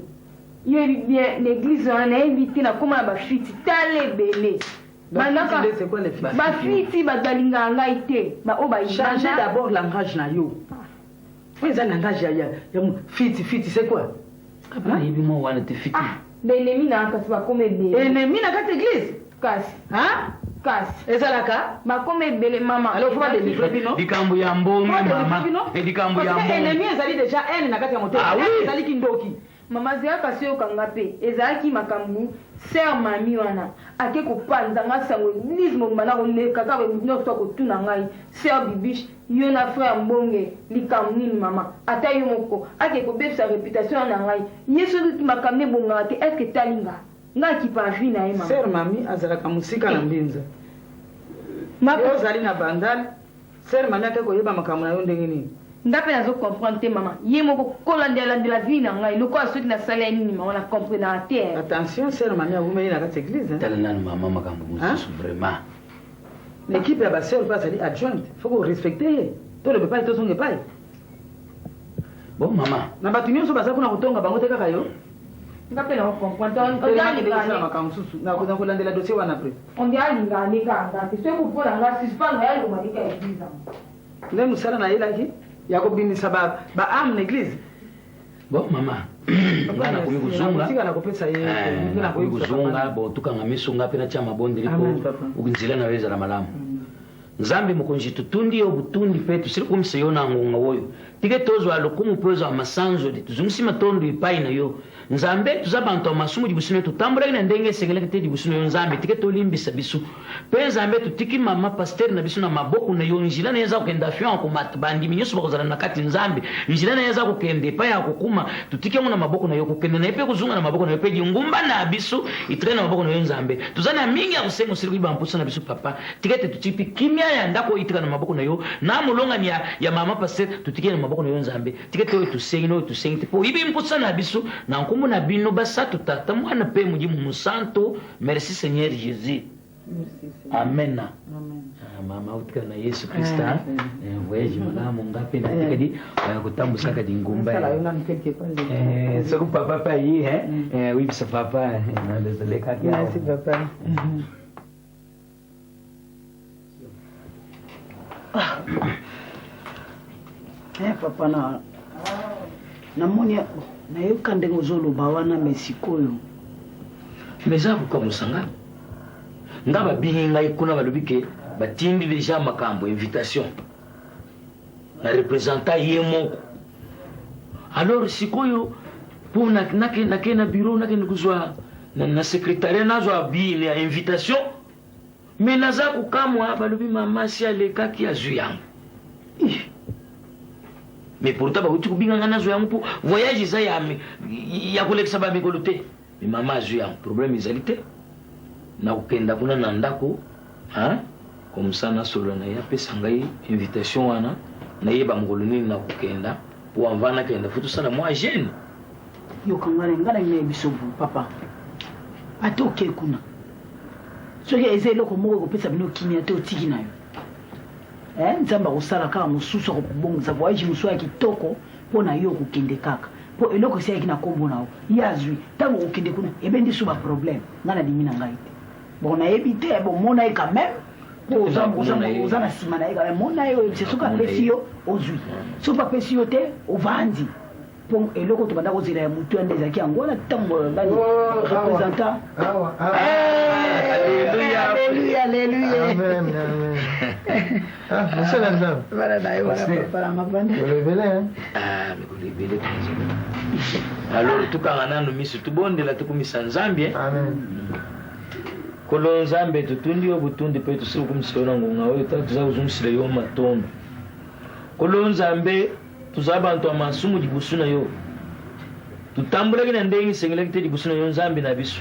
F: yebi bien l'église wana nayebi te nakoma na bafiti tala ebele bafiti bato balingaka ngai te oyo
K: changer d'abord langage na yo oyo eza langage ya fiti c'est quoi
M: ayebi mo wana te fiti
F: baennemi na kasi bakoma ebele
K: ennemi na kati église
F: kasi
K: ezalaka
F: bakoma ebele mama
K: alors faut badélivrer bino
M: likambo ya mbongo mama likambo ya mbongo
K: ennemi ezali déjà haine na kati ya motema ezalaki ndoki
F: mama zela kasi oyokanga mpe ezalaki makambo ser mami wana ake kopanzanga sango église mobima na koleka kaka nyonso akotuna ngai ser bibiche yo na frère mbonge likambo nini mama ata yo moko ake kobebisa réputation na ngai ye soki makambo ebongaka te estce etalinga ngai akipa vi na ye mama
K: ser mami azalaka mosika na mbinza yo ozali na bandale ser mami ake koyeba makambo na yo ndenge nini
F: nga mpe nazocomprendre te mama ye moko kolandela vie na ngai lokola soki nasala ye nini mama na comprendre te
K: attention ser mami awumeli na kati église
M: tala nanu mama makambo mosusu vraiment
K: l'équipe ya baseur mpe azali adjointe faut korespecte ye toloba epai tozonga epai
M: bon mama
K: na bato nyonso baza mpona kotonga bango te kaka yo
F: nga mpe naocomprendre
K: na kolandela dossier wana pre
F: ondi alingane kanga te soki kopona nga suspendre yalomalika église
K: nde mosala na yelaki ya kobimisa baame na église
M: bon mama nga nakoki kozunga bo tukanga miso nga mpe natia mabondeli po nzela na yo ezala malamu nzambe mokonzi tutundi yo butundi mpe tusili komisa yo na ngonga oyo tike tozwa lokumu mpo ezwa masanzo tuzungisi matondo epai na yo nzambe tuza bantu ya masumu libusu na yo tutambulaki na ndenge esengelaki te libusu na yo nzambe tike tolimbisa biso mpe nzambe tutiki mama pasteur na biso na maboko na yo nzela na ye eza kokende afion ya komata bandimi nyonso bakozala na kati nzambe nzela na ye eza kokende epai ya kokuma tutiki yango na maboko na yo kokende na ye mpe kozunga na maboko na yo mpe lingumba na biso itraine na maboko na yo nzambe tuza na mingi ya kosenga osili koyiba mpusa na biso papa tike te tutiki mpe kimia ya ndako itika na maboko na yo na molongani ya mama pasteur tutiki na maboko na yo nzambe tike te oyo tusengi na oyo tusengi te po yibi mpusa na biso na nkombo na bino basatu tata mwana mpe mudimu musanto merci seigneur jésus amen mama utika na yesu krista voyage malamu ngapi na tikadi kutambusaka dingumba soko papa pa yi oui ça papa na désolé kaki
K: merci papa papa namoni nayoka ndenge ozoloba wana me sikoyo
M: me eza kokamusa nga nga babingi ngai kuna balobi ke batindi deja makambo invitation na representant ye moko alors sikoyo mpo nake na bureau nakende kozwa na secrétariat nazwa bine ya invitation me naza kokamwa balobi mamasi alekaki azwi yango mais pourtant bauti kubinga nga nazwa yango mpo voyage eza ya kolekisa bamikolo te me mama azwi yango problème ezali te na kokenda kuna na ndako comme ça nasolola na ye apesa ngai invitation wana nayeba mokolo nini na kokenda po anva nakenda fo tosala mwa jeune
K: yokanga na ngai na biso papa ate oke kuna soki eza eloko moko ekopesa bino kimia te otiki na yo nzambe akosala kaka mosusu akobongisa voyage mosusu ya kitoko mpo na yo okokende kaka mpo eloko esiaki na nkombo na yo ye azwi ntango okokende kuna ebendi so baproblème ngai nadimi na ngai te bon nayebi te bomona ye quand même mpo oza na nsima na ye quand même mona ye oyebisa soki apesi yo ozwi soki apesi yo te ovandi mpo eloko tobanda kozela ya motu ande ezalaki yango wana ntango représentant
M: alors tukanga nanu miso tubondela tukumisa nzambe kolo nzambe tutundi yo butundi pe tusiri kumisila na ngunga oyo tuza kuzungisila yo matondo kolo nzambe tuza bantu amasumu libusu na yo tutambulaki na ndenge sengelaki te libusu na yo nzambe na biso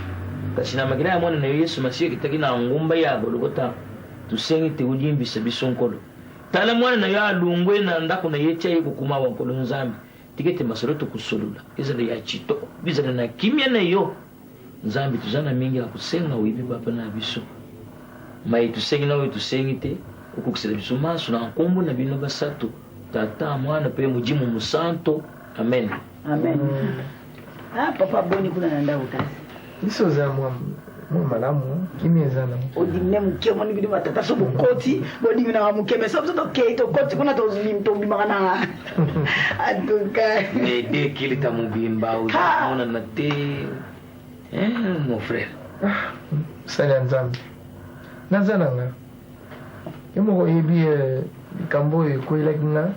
M: kasi na makila ya mwana na yo yesu masiya kitaki na ngumba ya gologota tusengi te ulimbisa biso nkolo tala mwana na yo alungwe na ndako na ye tia ye kokuma wa nkolo nzambe tikete masolo tukusolula ezala ya chito bizala na kimia na yo nzambe tuzana mingi ya kusenga wibi papa na biso mai tusengi na we tusengi te okukisela biso maso na nkombo na bino basatu tata mwana pe mujimu musanto amen
K: amen papa boni kuna na ndako kasi
E: biso za malamu kimia zana
K: odimne muke moni bidi batata so bokoti bodimi na muke mais so to keito koti kuna to zim to bimaka na aduka
M: ne de kilita mubimba unaona na te mon frère
E: sala nzambe nazana nga yemo yebi kambo ekoyelaki nga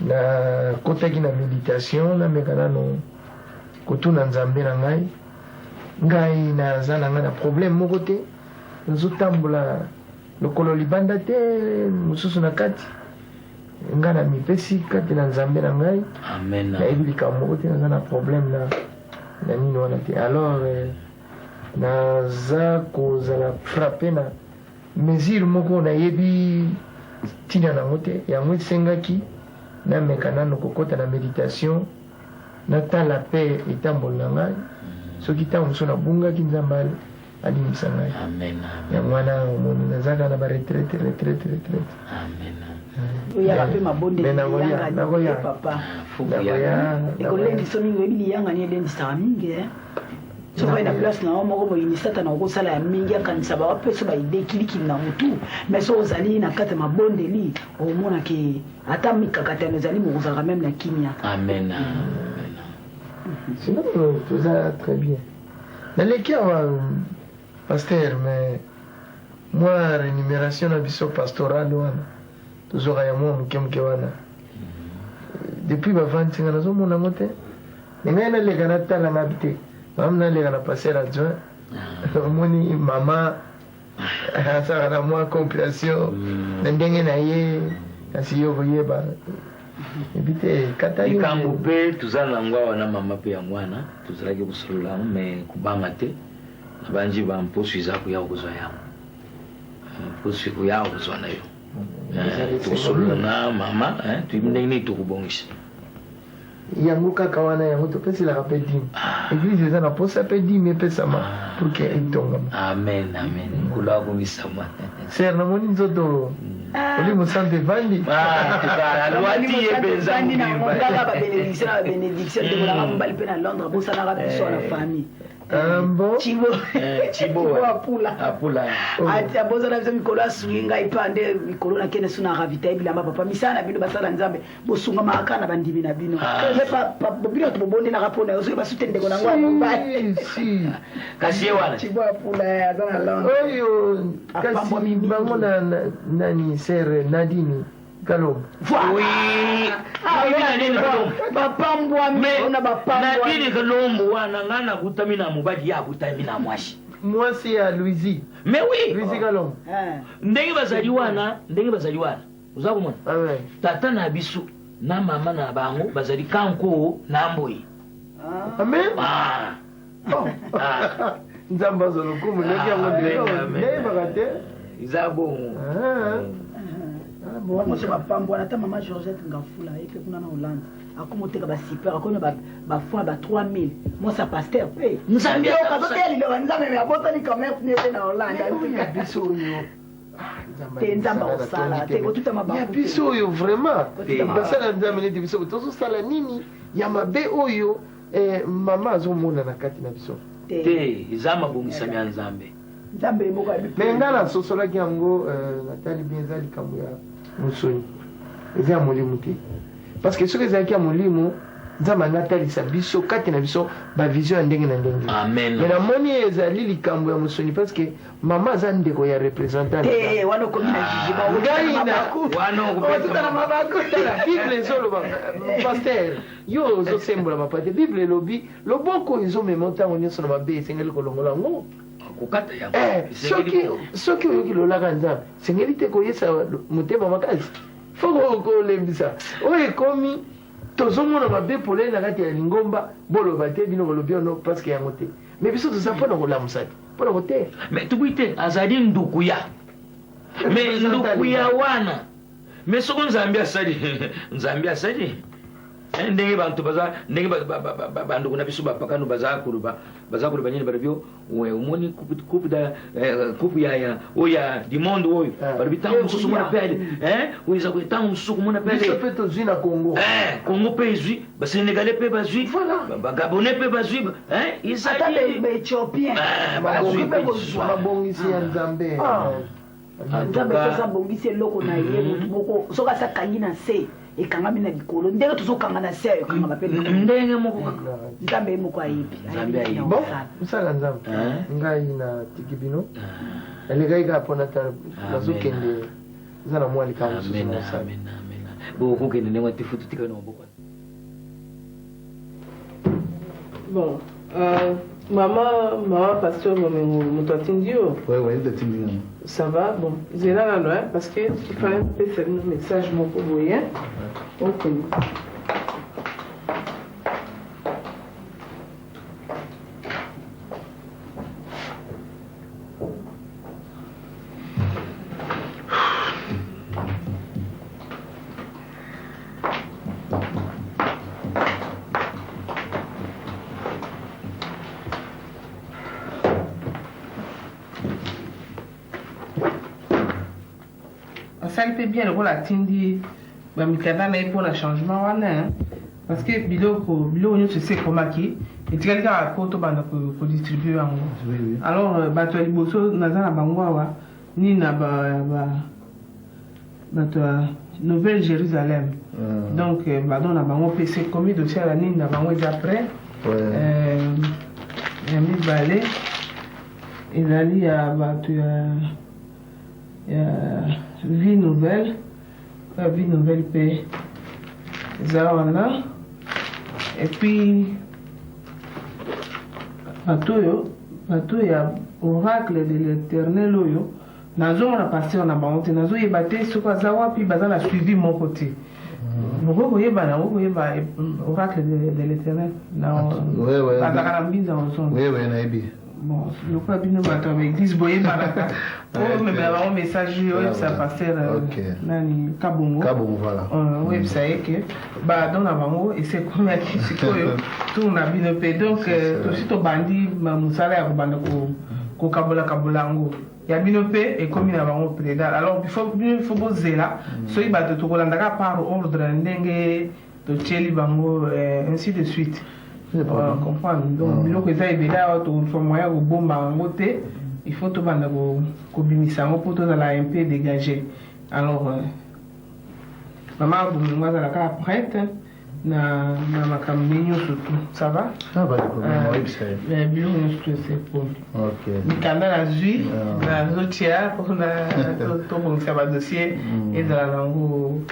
E: na kotaki na méditation na mekana no kotuna nzambe na ngai naza na nga na problème moko te nazotambola lokolo libanda te mosusu na kati ngai na mipesi kati na nzambe na ngai nayebi likambo moko te naza na problème na nini wana te alors naza kozala frappe na mesure moko nayebi ntina nango te yango esengaki nameka nano kokota na méditation natala mpe etambola na ngai soki ntango mosusu nabungaki nzambe alimisa ngai yango wana omoni nazaka na baretraite
K: oyaka mpe mabonde papa ekolendisa mingi oyebi liyanga ni elendisaka mingi soki oye na place na yo moko boyini satana okosala ya mingi akanisa bawapesa baide kilikili na motu mais so ozali na kati ya mabondeli omonake ata mikakatano ezali mokozalaka meme na kimia
E: sinon toza très bien naleki awa pasteur mais mwa rémunération na biso pastorale wana tozoka ya mwa moke wana depuis bavantinga nazomona ngo te ngai naleka natala ngabi te mama naleka na pasteur adjoint omoni mama asaka na mwa compréhension na ndenge na ye kasi yo koyeba ebite kata
M: likambo mpe tuzala nango awa na mama mpe ya mwana tozalaki kosolola me kubanga te na banji bamposo eza koya kozwa yango mposo koya kozwa na yo tokosolola na mama toyebi ndenge nini tokobongisa
E: yango kaka wana yango topeselaka mpe dime eglise eza na posa mpe dime epesama pour ke etongama
M: amen nkolo akomisama
E: ser namoni nzoto oli mosanto evandi
M: alwati ye benzandi
K: kaka babenediction tekolaka mobali mpe na londres bosanaka biso na famille abozana biso mikolo asungi ngai mpa nde mikolo nakende so na ravitaye bilamba papa misala na bino basala nzambe bosungamaka kaka na bandimi na bino bino to bobondelaka mpona yo soki basute ndeko nango ya mobali
M: kasi ye wana
K: cibo apula aza na londres
E: oyo kasi bango na nani sere nadini Kalombo.
M: Nadini Kalombo wana ngana kutamina mubadi ya kutamina mwashi.
E: Mwasi ya Louisi.
M: Mais oui.
E: Louisi Kalombo.
M: Ndenge bazaliwana. Uzaku mwana. Tata na bisu na mama na bango bazali kanko na mboyi.
E: Amen. Nzamba zolo kumu negi yango ndelo. Ndenge bagate.
M: Izabo.
K: Mose bapambwana ata mama Georgette Ngafula epe kuna na Hollande akomoteka basiper akomi bafoi ba 3000 mosa pasteur pe nzambe okazoteli lo nzambe me abotani quand même nete na Hollande
E: biso yo
I: te nzambe osala te kotuta mabaku
E: ya biso oyo vraiment basala nzambe neti biso tozosala nini ya mabe oyo mama azomona na kati na biso
M: te eza mabongisami ya nzambe
I: nzambe moko
E: me nga nasosolaki yango natali bien eza likambo ya mosoni eza ya molimo te parce que soki ezalaki ya molimo nzambe anatalisa biso kati na biso bavision ya ndenge na ndenge me namoni ezali likambo ya mosoni parce que mama aza ndeko ya représentant bible ezoloba paster yo ozosembola mapate bible elobi loboko ezomema ntango nyonso na mabe esengeli kolongola yango soki oyoki lolaka nzambe sengeli te koyesa motema makasi fo kolembisa oyo ekomi tozomona mabe polele na kati ya lingomba boloba te bino bolobi ono parceke yango te me biso toza mpona kolamusa te mpona koteya
M: me tukuyi te azali ndukuya me ndukuya wana me soko nzambe asali ndenge bantu ndenge banduku na biso bapakano baza koloba nyini balobio omoni coupe ya oya du monde oyo balobi ntango mosusu mona pele oyo eza ntango mosusu komona
E: pele tozwi na congo
M: mpe ezwi basénégalais mpe bazwi bagabonais mpe bazwi
E: mabongisi ya nzambe
I: nzambe sosa bongisi eloko na ye motu moko soki asakangi na se ekangami na likolo ndenge tozokanga na se ekanga mapele
M: ndenge moko
I: nzambe moko ayebi
E: bon mosala nzambe ngai na tiki bino elekaki kaka mpona ta bazokende eza na mwa likambo mosusu na osala
M: bokokende ndenge te futu tika na maboko
H: bon Maman, pasteur, mon toitindio.
N: Ouais, de tindinga.
H: Ça va, bon. J'ai là, parce que tu fais un peu ce message, mon pauvre. Ok. Ça le fait bien le rôle à Tindi, mais quand même pour le changement, parce que biloko nous c'est comment qui et tu regardes à photo pour distribuer en gros. Alors bato liboso nazana bangwa ni na bato Nouvelle Jérusalem. Donc pardon na bango PC commis dossier à la ni na bango après. Mis balé et là il y a bato vie nouvelle paix Zawana et puis bateau ya oracle de l'éternel oyo nazo na pasteur na bango te nazo yebate soko zawa puis baza na suivi mon côté boko yeba na boko yeba oracle de l'éternel na baza na mbinza ensemble
N: na ebi
H: bon le quoi bino bato avec église boye baraka oh mais ba message oyo ça pasteur nani kabongo
N: voilà
H: oui ça est que ba dona bango et c'est comme ya kisikoyo tout na bino pe donc aussi to bandi musala ya kubanda ko kabola ngo ya bino pe et comme na bango prédal alors il faut bozela so ibato to kolanda ka par ordre ndenge to cheli bango ainsi de suite comprendre donc biloko eza ebela tofa moya kobomba yango te il faut tobanda kobimisa yango mpo tozala un peu dégagé alors mama bomingo azalaka prête na makambo nyonso tu ça va biloko nyonso tu eseponi mikanda nazwi nazotia mpona tobongisa badossier ezala nango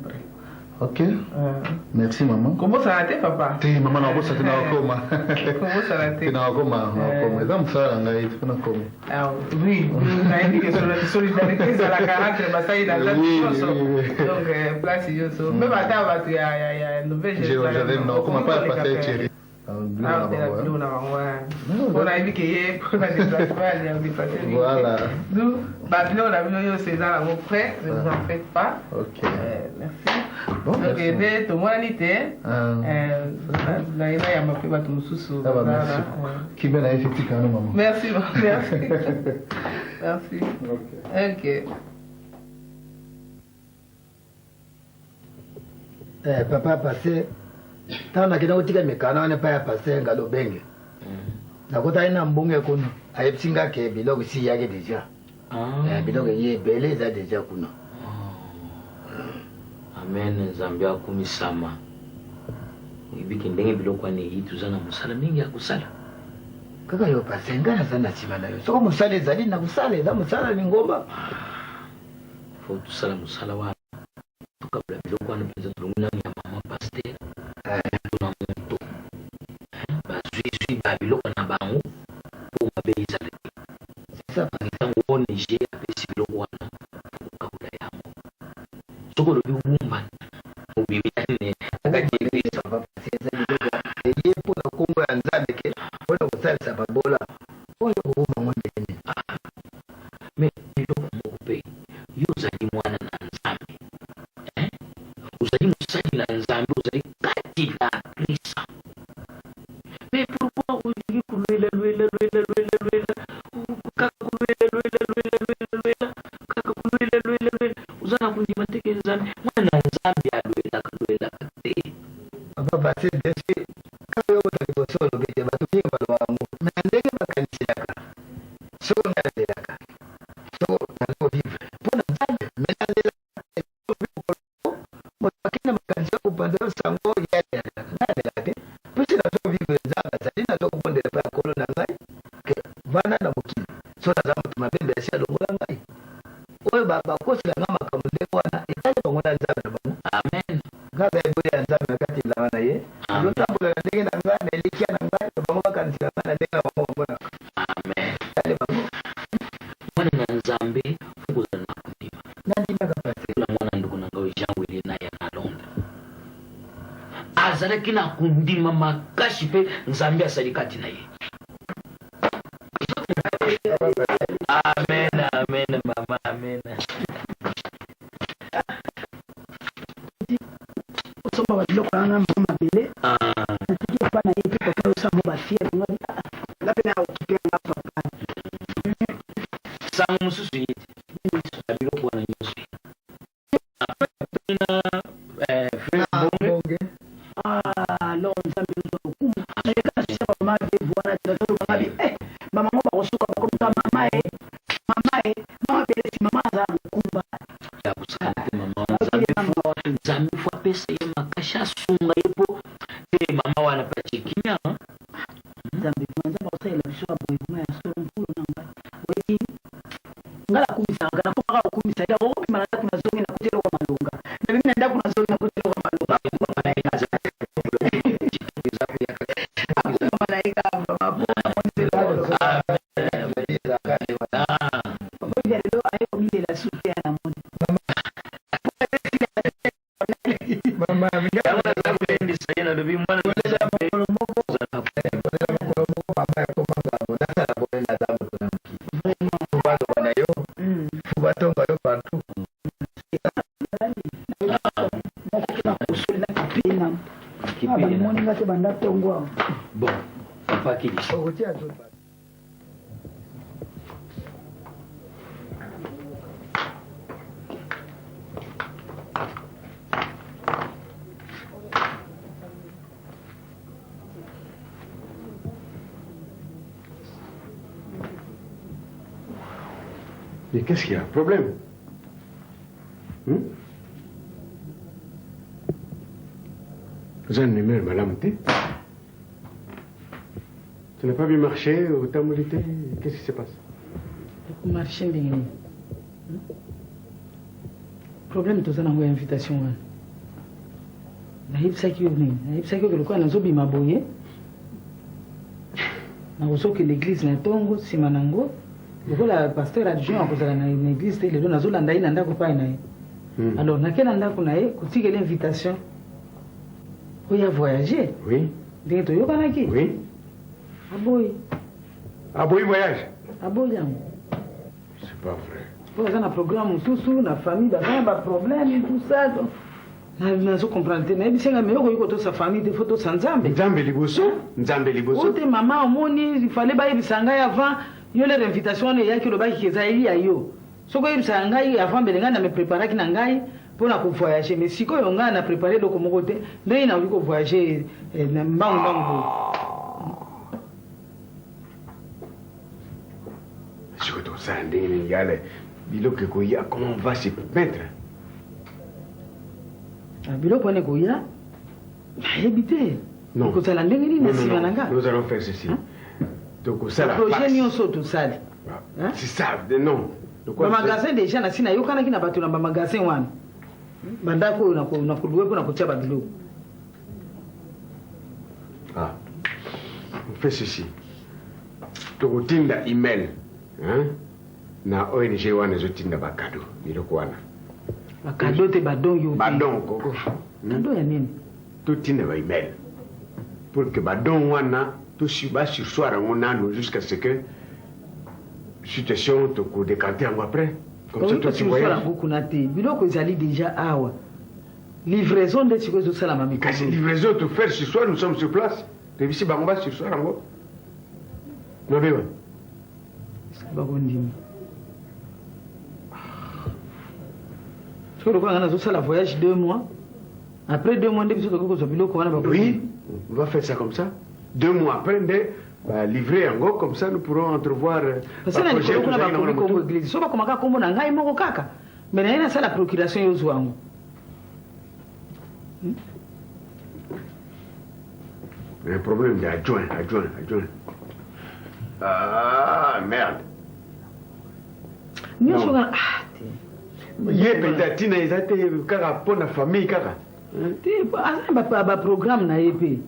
H: prêt.
N: Ok. Merci maman.
H: Comment ça a été papa?
N: Te maman na bossa te na koma.
H: Comment ça a été?
N: Na koma. Eza msala ngai te na koma.
H: Ah oui, na ndi que sur la solidarité ça la caractère basai na la chose. Donc place yoso. Même ata ba tu ya nouvelle
N: Jérusalem na koma pas passer chéri.
H: On a dit qu'il pour la déplacement,
N: voilà.
H: Nous, Babylon, la vidéo, c'est dans la prêt, ne vous en faites pas.
N: Ok.
H: Merci.
N: Bon,
H: donc, aider tout le monde à l'ité. Là, il y a ma fille, tout le monde sous.
N: Qui vient à effectuer quand même, maman.
H: Merci, merci.
C: Merci. Ok.
J: Papa passé. Tant na kina utika mekana wane pa ya passé ngalo benge. Nakota ina mbonge kuno. Ayepsinga ke biloko si yake deja. Biloko ye bele za deja kuno.
M: Amen. Zambia kumisama. Ibiki ndenge biloko ane hitu zana musala mingi ya kusala.
J: Kaka yo passé ngana sana chibana yo. Soko musale zali na kusale za musala ni ngomba.
M: Fo tusala musala wa. Tukabla biloko ane penza tulunguna ni mama pasteur. Tuna muntu. Bazui biloko na bangu. Po mabeiza le. Sasa pangitango one je apesi biloko wana. Kabula yango. Soko lobi umumba. Ubibiyane. Akajibisa
J: papa sasa biloko. Eye po na Kongo ya Nzambe ke. Ona kusali sababola. Oyo kuuma ngombe ne.
M: Me biloko mokupe. Yuzali mwana na Nzambe. Uzali musali na Nzambe, uzali kati na Krista. Mais pourquoi vous dites que lui, uzana kundimateke Nzambe, mwana Nzambe alwela kate.
J: Papa basi desi kayo utakibosolo bide batumie balo wangu. Na ndege makanisi yaka. So ngale yaka. So nalo vive. Pona Nzambe, mena lela makina makanisi yako pande sango yale ngale yake. Pese na so vive Nzambe, salina to kubonde pa kolo na ngai. Ke bana na mukini. So na zamu tumapembe ya longola ngai. Oyo baba kosi la ngama kamunde wana etale bangona Nzambe na bangu. Amen. Ngaza ibodi ya Nzambe kati la wana ye. Lotambula ndenge na ngana elikia na ngana bango bakanisi la ngana ndenge na bango mbona.
M: Amen. Tale bango. Mwana na Nzambe fukuza na kundima.
J: Nandi makapase.
M: La mwana ndugu na ngao jangu ile na ya na Londres. Azaraki na kundima makashi pe Nzambe asalikati na ye. Amen, amen, mama, amen.
I: Osoma wa biloko na mama bele. Natiki pa na yepi kwa osama ba fier ngoni. La pena okipe na papa.
M: Sangu mususu yiti. Biloko wana nyoso. Pena bonge.
I: Lo Nzambe ndo kumu. Naleka sisa mama be vuana tatu mama be. Mama ngoba kosuka bakomta mama mama bele si mama za kumba.
M: Ya kusala mama Nzambe fwa pesa ye makasha sunga yepo te mama wana pachikinya
I: Nzambe mwanza basela bisho abo kuma ya solo mpulo nanga weyi ngala kumisa ngala kwa kumisa ya wopi malata kuna zongi na kutelo kwa malunga na mimi naenda kuna zongi na kutelo kwa malunga
M: Bon, papa qui dit.
L: Mais qu'est-ce qu'il y a? Problème? Vous avez une numéro, madame, tu n'as pas vu marcher au Tamolité? Qu'est-ce qui se passe?
K: Marcher, mais... Problème, tout ça, dans l'invitation. nayebisaki yo nini nayebisaki yo lokola nazobima boye nakosoki l'église na ntongo nsima nango lokola pasteur adjoint akozala na église te lelo nazolanda ye na ndako pai na ye alors nake na ndako na ye kotikela invitation oyo avoyager ndenge toyokanaki
L: aboyi voyage
K: aboyi yango
L: c'est pas vrai
K: po aza na programme mosusu na famille baza na baproblème tout ça nazo comprendre te nayebisenga me okoki kotosa famille te fo tosa nzambe
L: nzambe liboso
K: o te mama omoni ifale bayebisa ngai avant yo le invitation ne yaki lobaki keza ili ya yo soko yebisa ngai avant mbele ngai na me préparaki na ngai mpona kovoyage mais sikoyo ngai na préparé eloko moko te ndenge nakoki kovoyage na mbangu boye.
L: Surtout ça, il y a le biloko koya, comment on va se mettre?
K: Biloko ne koya? Nayebi te.
L: Non.
K: Kozala ndenge nini na nsima na nga?
L: Nous allons faire ceci. Donc ça la
K: projet nyonso tosali.
L: C'est ça, non.
K: Bamagasin déjà na sina yokanaki na bato na bamagasin wana. Bandako oyo nakoluwe mpo na kotia babiloko.
L: Ah, on fait ceci. Tokotinda email. Na ONG wana ezotinda bakado biloko wana
K: bakado te badon yo
L: badon koko
K: kado ya nini
L: totinda ba email pour que badon wana toshiba sur soir ngo nano jusqu'à ce que situation toko décanter en après comme ça toi tu vois
K: soir ngo kuna te biloko ezali déjà awa livraison de chiko zo sala mami
L: kasi livraison to faire ce soir nous sommes sur place devisi bango sur soir ngo no bewa
K: bakondimi soko kwa ngana zosala voyage 2 mois après 2 mois nde biso tokokozwa biloko wana
L: oui on va faire ça comme ça 2 mois après nde livrer yango comme ça nous pourrons entrevoir
K: parce que na kuna bakomi kongo église soko komaka kombo na ngai moko kaka mais na sala procuration yozo wangu
L: un problème d'adjoint. Ah merde.
K: Nous sommes
L: yepe tina ezate kaka pona famille kaka.
K: Te ba programme na yepe.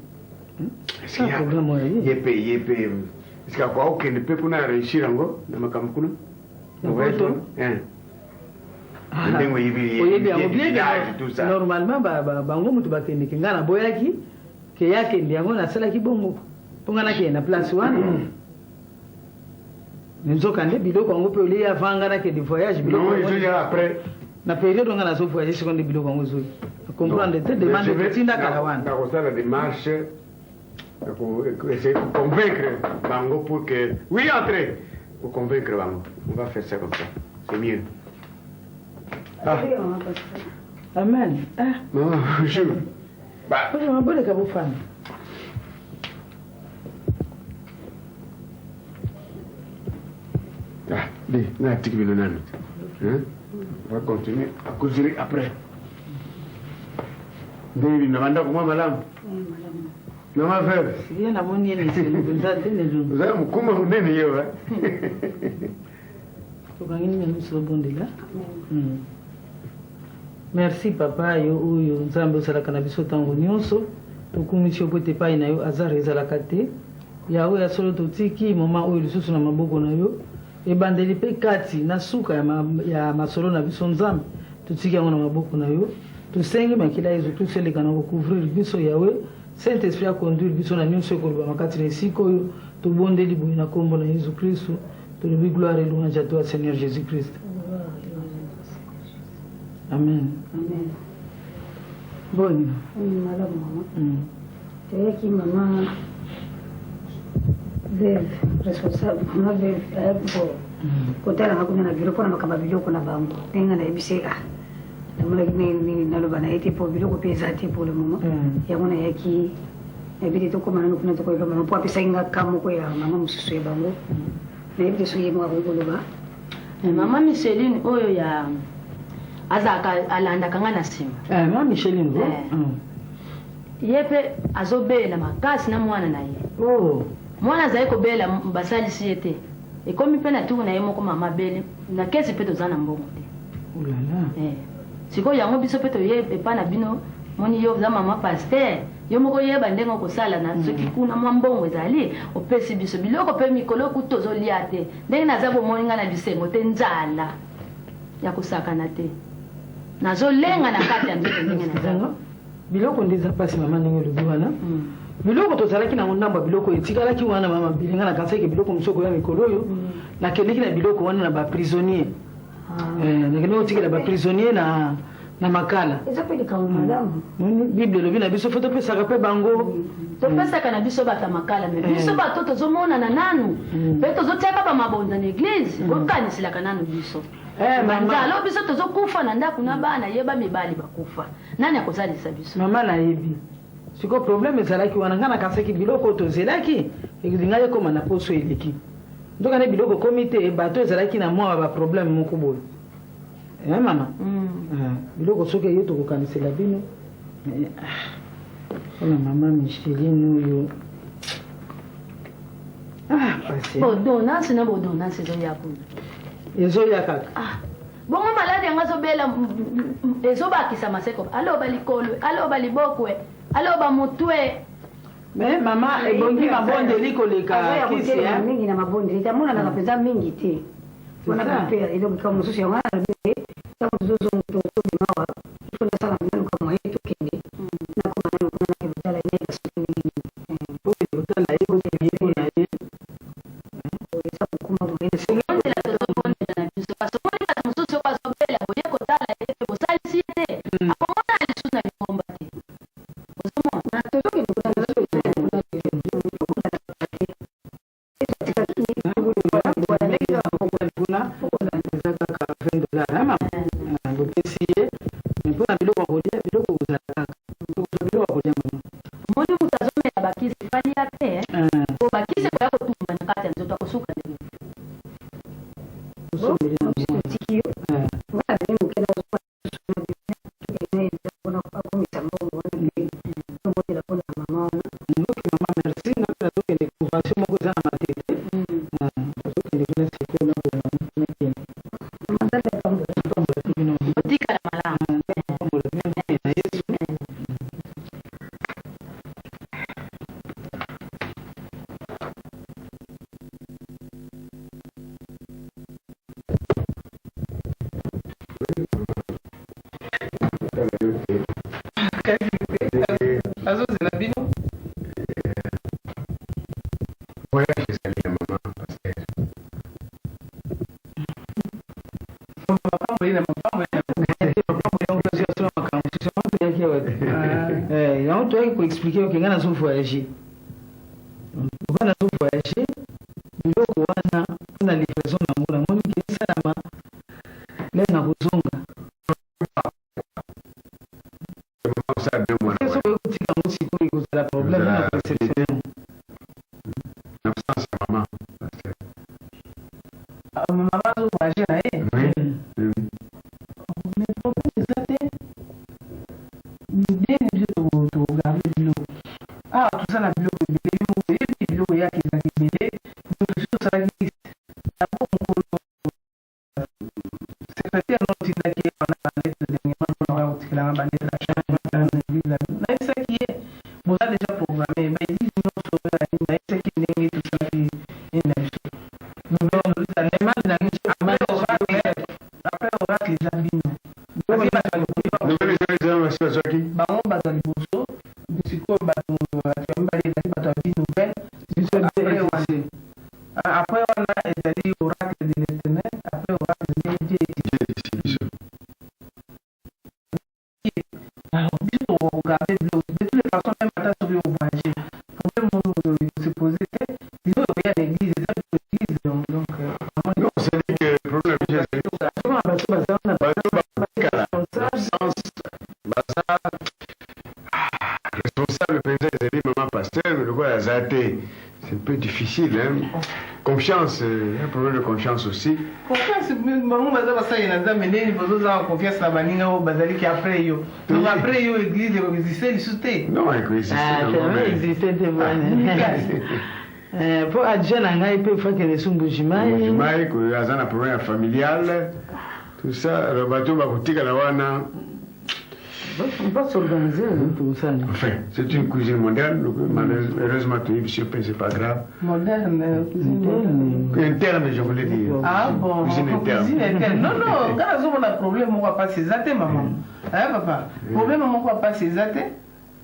L: C'est programme yepe. Est-ce que quoi aucun ne peut kuna réussir ngo na makambo kuna?
K: Ngoto.
L: Ndingo yibi
K: normalement bango mutu bakende kinga na boyaki ke yake ndiango na sala kibongo. Pongana ke na place wana. Nzoka nde biloko ngo pe oli avanga ke di voyage biloko.
L: Non, je après
K: na période ngana zo voyage seconde biloko ngo zo. Comprendre te demande de tinda kalawana.
L: Na ko sala démarche pour essayer de convaincre bango pour que oui entrez pour convaincre bango. On va faire ça comme ça. C'est mieux.
K: Ah. Amen. Ah.
L: Non, je
K: bah, on va les cabos fan.
L: Ah, dis, na tiki bilo nanu. On va continuer à causer après. Devi na banda kuma malamu. Non ma frère.
K: Si na moni ni c'est nous ça tene jour.
L: Vous avez kuma unene yo
K: To kangini na nusu bondela. Merci papa yo oyo nzambe osalaka na biso ntango nyonso tokumisi yo po ete epai na yo azara ezalaka te yawe ya solo totiki moma oyo lisusu na maboko na yo ebandeli mpe kati na suka ya masolo na biso nzambe totiki yango na maboko na yo tosengi makila yesu kristo eleka na kocouvrir biso yawe saint esprit aconduire biso na nyonso ekolobama kati na esika oyo tobondeli boye na nkombo na yesu kristo tolobi gloire et louange à toi Seigneur Jésus Christ. Amen.
I: Amen.
K: Bonne.
I: Madame maman. C'est qui maman veuve responsable maman veuve pour kotala hakuna na biloko na makaba biloko na bango. Tenga na ebiseka. Namona ni naloba na ete pour biloko pesa te pour le moment. Yamona yaki ebili to komana no kuna to ko kama po apesa inga kamo ko ya mama mususu ya bango. Na ebili so yemo ko loba.
P: Mama Micheline oyo ya azaka alanda kanga na sima
K: mama Micheline
P: yepe azobela makasi na mwana na ye mwana azali kobela basalisi ye te ekomi mpe na tuku na ye moko mama bele na kesi mpe toza na mbongo te sikoyo yango biso mpe toye epa na bino moni yo oza mama paster yo moko yeba ndenge okosala na soki kuna mwa mbongo ezali opesi biso biloko mpe mikolo kutu tozolia te ndenge naza bomoni nga na bisengo te nzala ya kosakana te nazolenga na kati ya nzete ndenge na
K: biloko ndeza pasi mama ndenge olobi wana biloko tozalaki nango ndambo ya biloko etikalaki wana mama bilinga na kansaki biloko mosoko ya mikolo oyo nakendeki na biloko wana na baprisonnier nakendeki otikela baprisonnier na makala
I: eza mpe likambo malamu
K: bible elobi na biso fo topesaka mpe bango
P: topesaka na biso bato ya makala me biso bato tozomonana nanu mpe tozotiaka bamabonza na eglize okaniselaka nanu biso banzala biso tozokufa na ndako na bana yeba mibali bakufa nani akozalisa biso
K: mama nayebi siko problème ezalaki wana nga nakasaki biloko tozelaki elinga ekoma na poso eleki ndokana biloko komi te bato ezalaki na mwa baproblème moko boye mama biloko soki eyo tokokanisela bino mpona mama Micheline oyo
P: bodonance na bodonance ezoya kuna
K: ezoya kaka
P: bongo maladi yango azobela ezobakisa maseko aloba likolo aloba libokwe aloba mutwe
K: me mama ebongi mabondeli koleka kisi
I: mingi na mabondeli tamonanaka mpenza mingi te mpona mpe eloko mosusu yango ntango tozozontotobimawa ifo nasala naluka moye tokende nakomanakebotala nega soki mingi
K: otala ye kotemiyeko na ye
I: eza kokuma moye
P: ondela tozobondela na biso parce que ondela mosusu oko azobela boye kotala ye te bosalisi ye te akomona lisusu na libomba te ozomona
I: tozokende
K: bopesi ye mpona biloko akolia biloko kozala kaka biloko akolia mama
P: moni moto azomela bakisi falia te po bakisi koya kotumba na kati ya nzoto akosuka ndenge
K: mama merci napena tokende convention moko eza na matete tokende kuna sekona
P: otikala malamu
K: azozela bino yango toyaki koexplike oke nga nazo voyage oka nazo voyage biloko wana mpona livraison nango namoni ke esalama lere na kozonga soki ekotika ngo sikoyo ekozala problème na perception mama azo voyage na ye mais problème eza te ndenge biso togarde biloko tosala biloko ebele yo oyebi biloko eyaki ezalaki ebele biso tosalaki yango mokolo secrétaire notindaki ye wana banete dernièrement mpona kotikelanga banete na change nayesaki ye boza déjà programme baeglise nyonso nayesaki ndenge tosalaki ye na biso après oracle eza bino bango bato ya liboso sikoyo bato ya mibale ezali bato ya vie nouvelle après wana ezali oracle de l'éternel après oracle de Dieu alors biso togarde biloko de toutes les façons même ata soki ovoyage problème moko se pose te biloko oya na église eza église donc
L: c'est-à-dire que le problème responsable président ezali maman pasteur mais lokola aza te c'est un peu difficile confiance un problème de confiance aussi
K: confiance bango baza basali na nzambe ndeni bozozala confiance na baninga oyo bazaliki après yo donc après yo église ekoexiste lisusu te
L: non ekoexiste
K: te mpo adjoint na ngai mpe fakende so mbujimai
L: aza na problème familial tout ça bato bakotikala wana
K: on peut s'organiser tout ça.
L: Enfin, c'est une cuisine moderne, donc malheureusement, c'est pas grave.
K: Moderne, cuisine moderne.
L: Interne, je voulais dire.
K: Ah bon, cuisine interne. Non, non, quand on a un problème, on va pas s'exater, maman. Hein, papa? Problème, on va pas s'exater.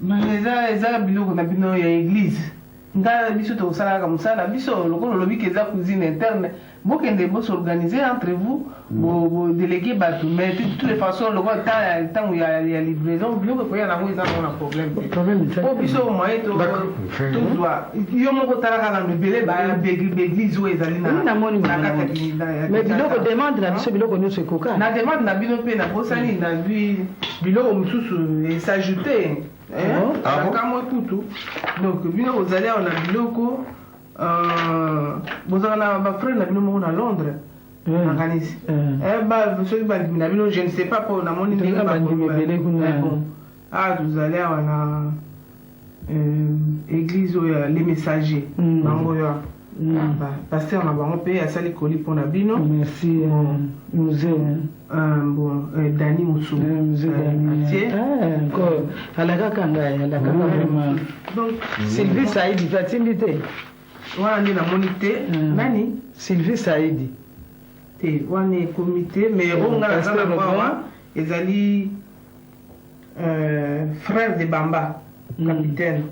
K: Mais les biloko na bino ya église.
E: nga biso tokosalaka mosala biso lokola olobi eza cuisine interne bokende bosorganize entre vous bodélege bato mais de toutes les façons lokola ntango ya livraison biloko ekoya nango eza nango na problème te po biso moye tozwa yo moko tala kaka mebele baeglise oyo ezali
K: mais biloko demande na biso biloko nyonso ekoka
E: na demande na bino mpe nabosani na zwi biloko mosusu esajoute nakamwa kutu donc bino bozali awa na biloko bozala na bafrère na bino moko na Londres nakanisi soki bandimi na bino je ne sais pas mpo namoni ndenge tozali awa na église oyo ya les messagers bango oyo paster na bango mpe asali koli mpo na bino
K: merci musée
E: bon Dani Musumu
K: encore alakaka ngai alakaka vraiment
E: donc
K: Sylvie Saidi fatindi te
E: wana nde namoni te nani
K: Sylvie Saidi
E: te wana comité mais oyo nga naza na mwawa ezali frère de Bamba capitaine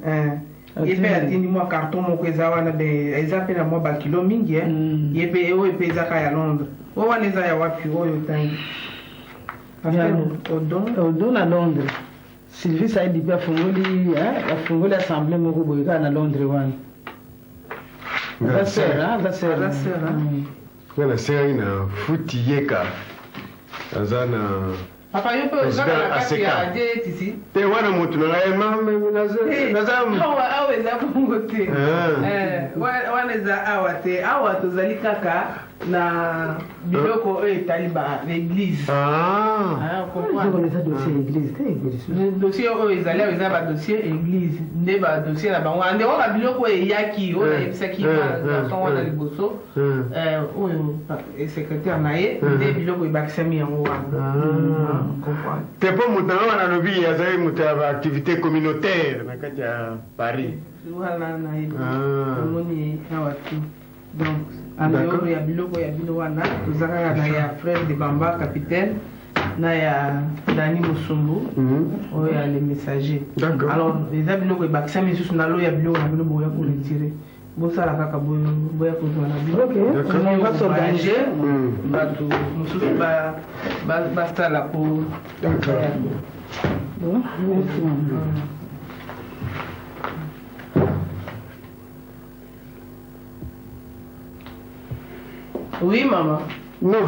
E: ye mpe atindi mwa carton moko eza wana eza mpe na mwa bakilo mingi ye mpe oyo mpe ezaka ya Londres oyo wana eza ya wapi oyo tangi
K: odon na Londres Sylvie Saidi mpe afungoli assemblée moko boye kaka na Londres wana
L: nga na sere na futi yeka aza na
E: papa yo mpe ozaka na kati ya DTC
L: te wana motu na ngai
E: awa eza bongo te wana eza awa te awa tozali kaka na biloko oyo etali baeglise dossier oyo ezali awa eza badossier église nde badossier na bango nde wana biloko oyo eyaki oyo nayebisaki garçon wana liboso oyo secrétaire na ye nde biloko ebakisami yango wana
L: te mpo moto nango wana alobi azali moto ya baactivité communautaire na kati ya Paris
E: wana nayebi omoni awa tu donc andehors ya biloko ya bino wana tozalaka na ya frère de Bamba capitaine na ya Dani Musumbu oyo ya les messagers alors eza biloko ebakisami lisusu na lo ya biloko na bino boya koretire bosala kaka boya kozwa na bino basorganise bato mosusu basala po oui maman
L: non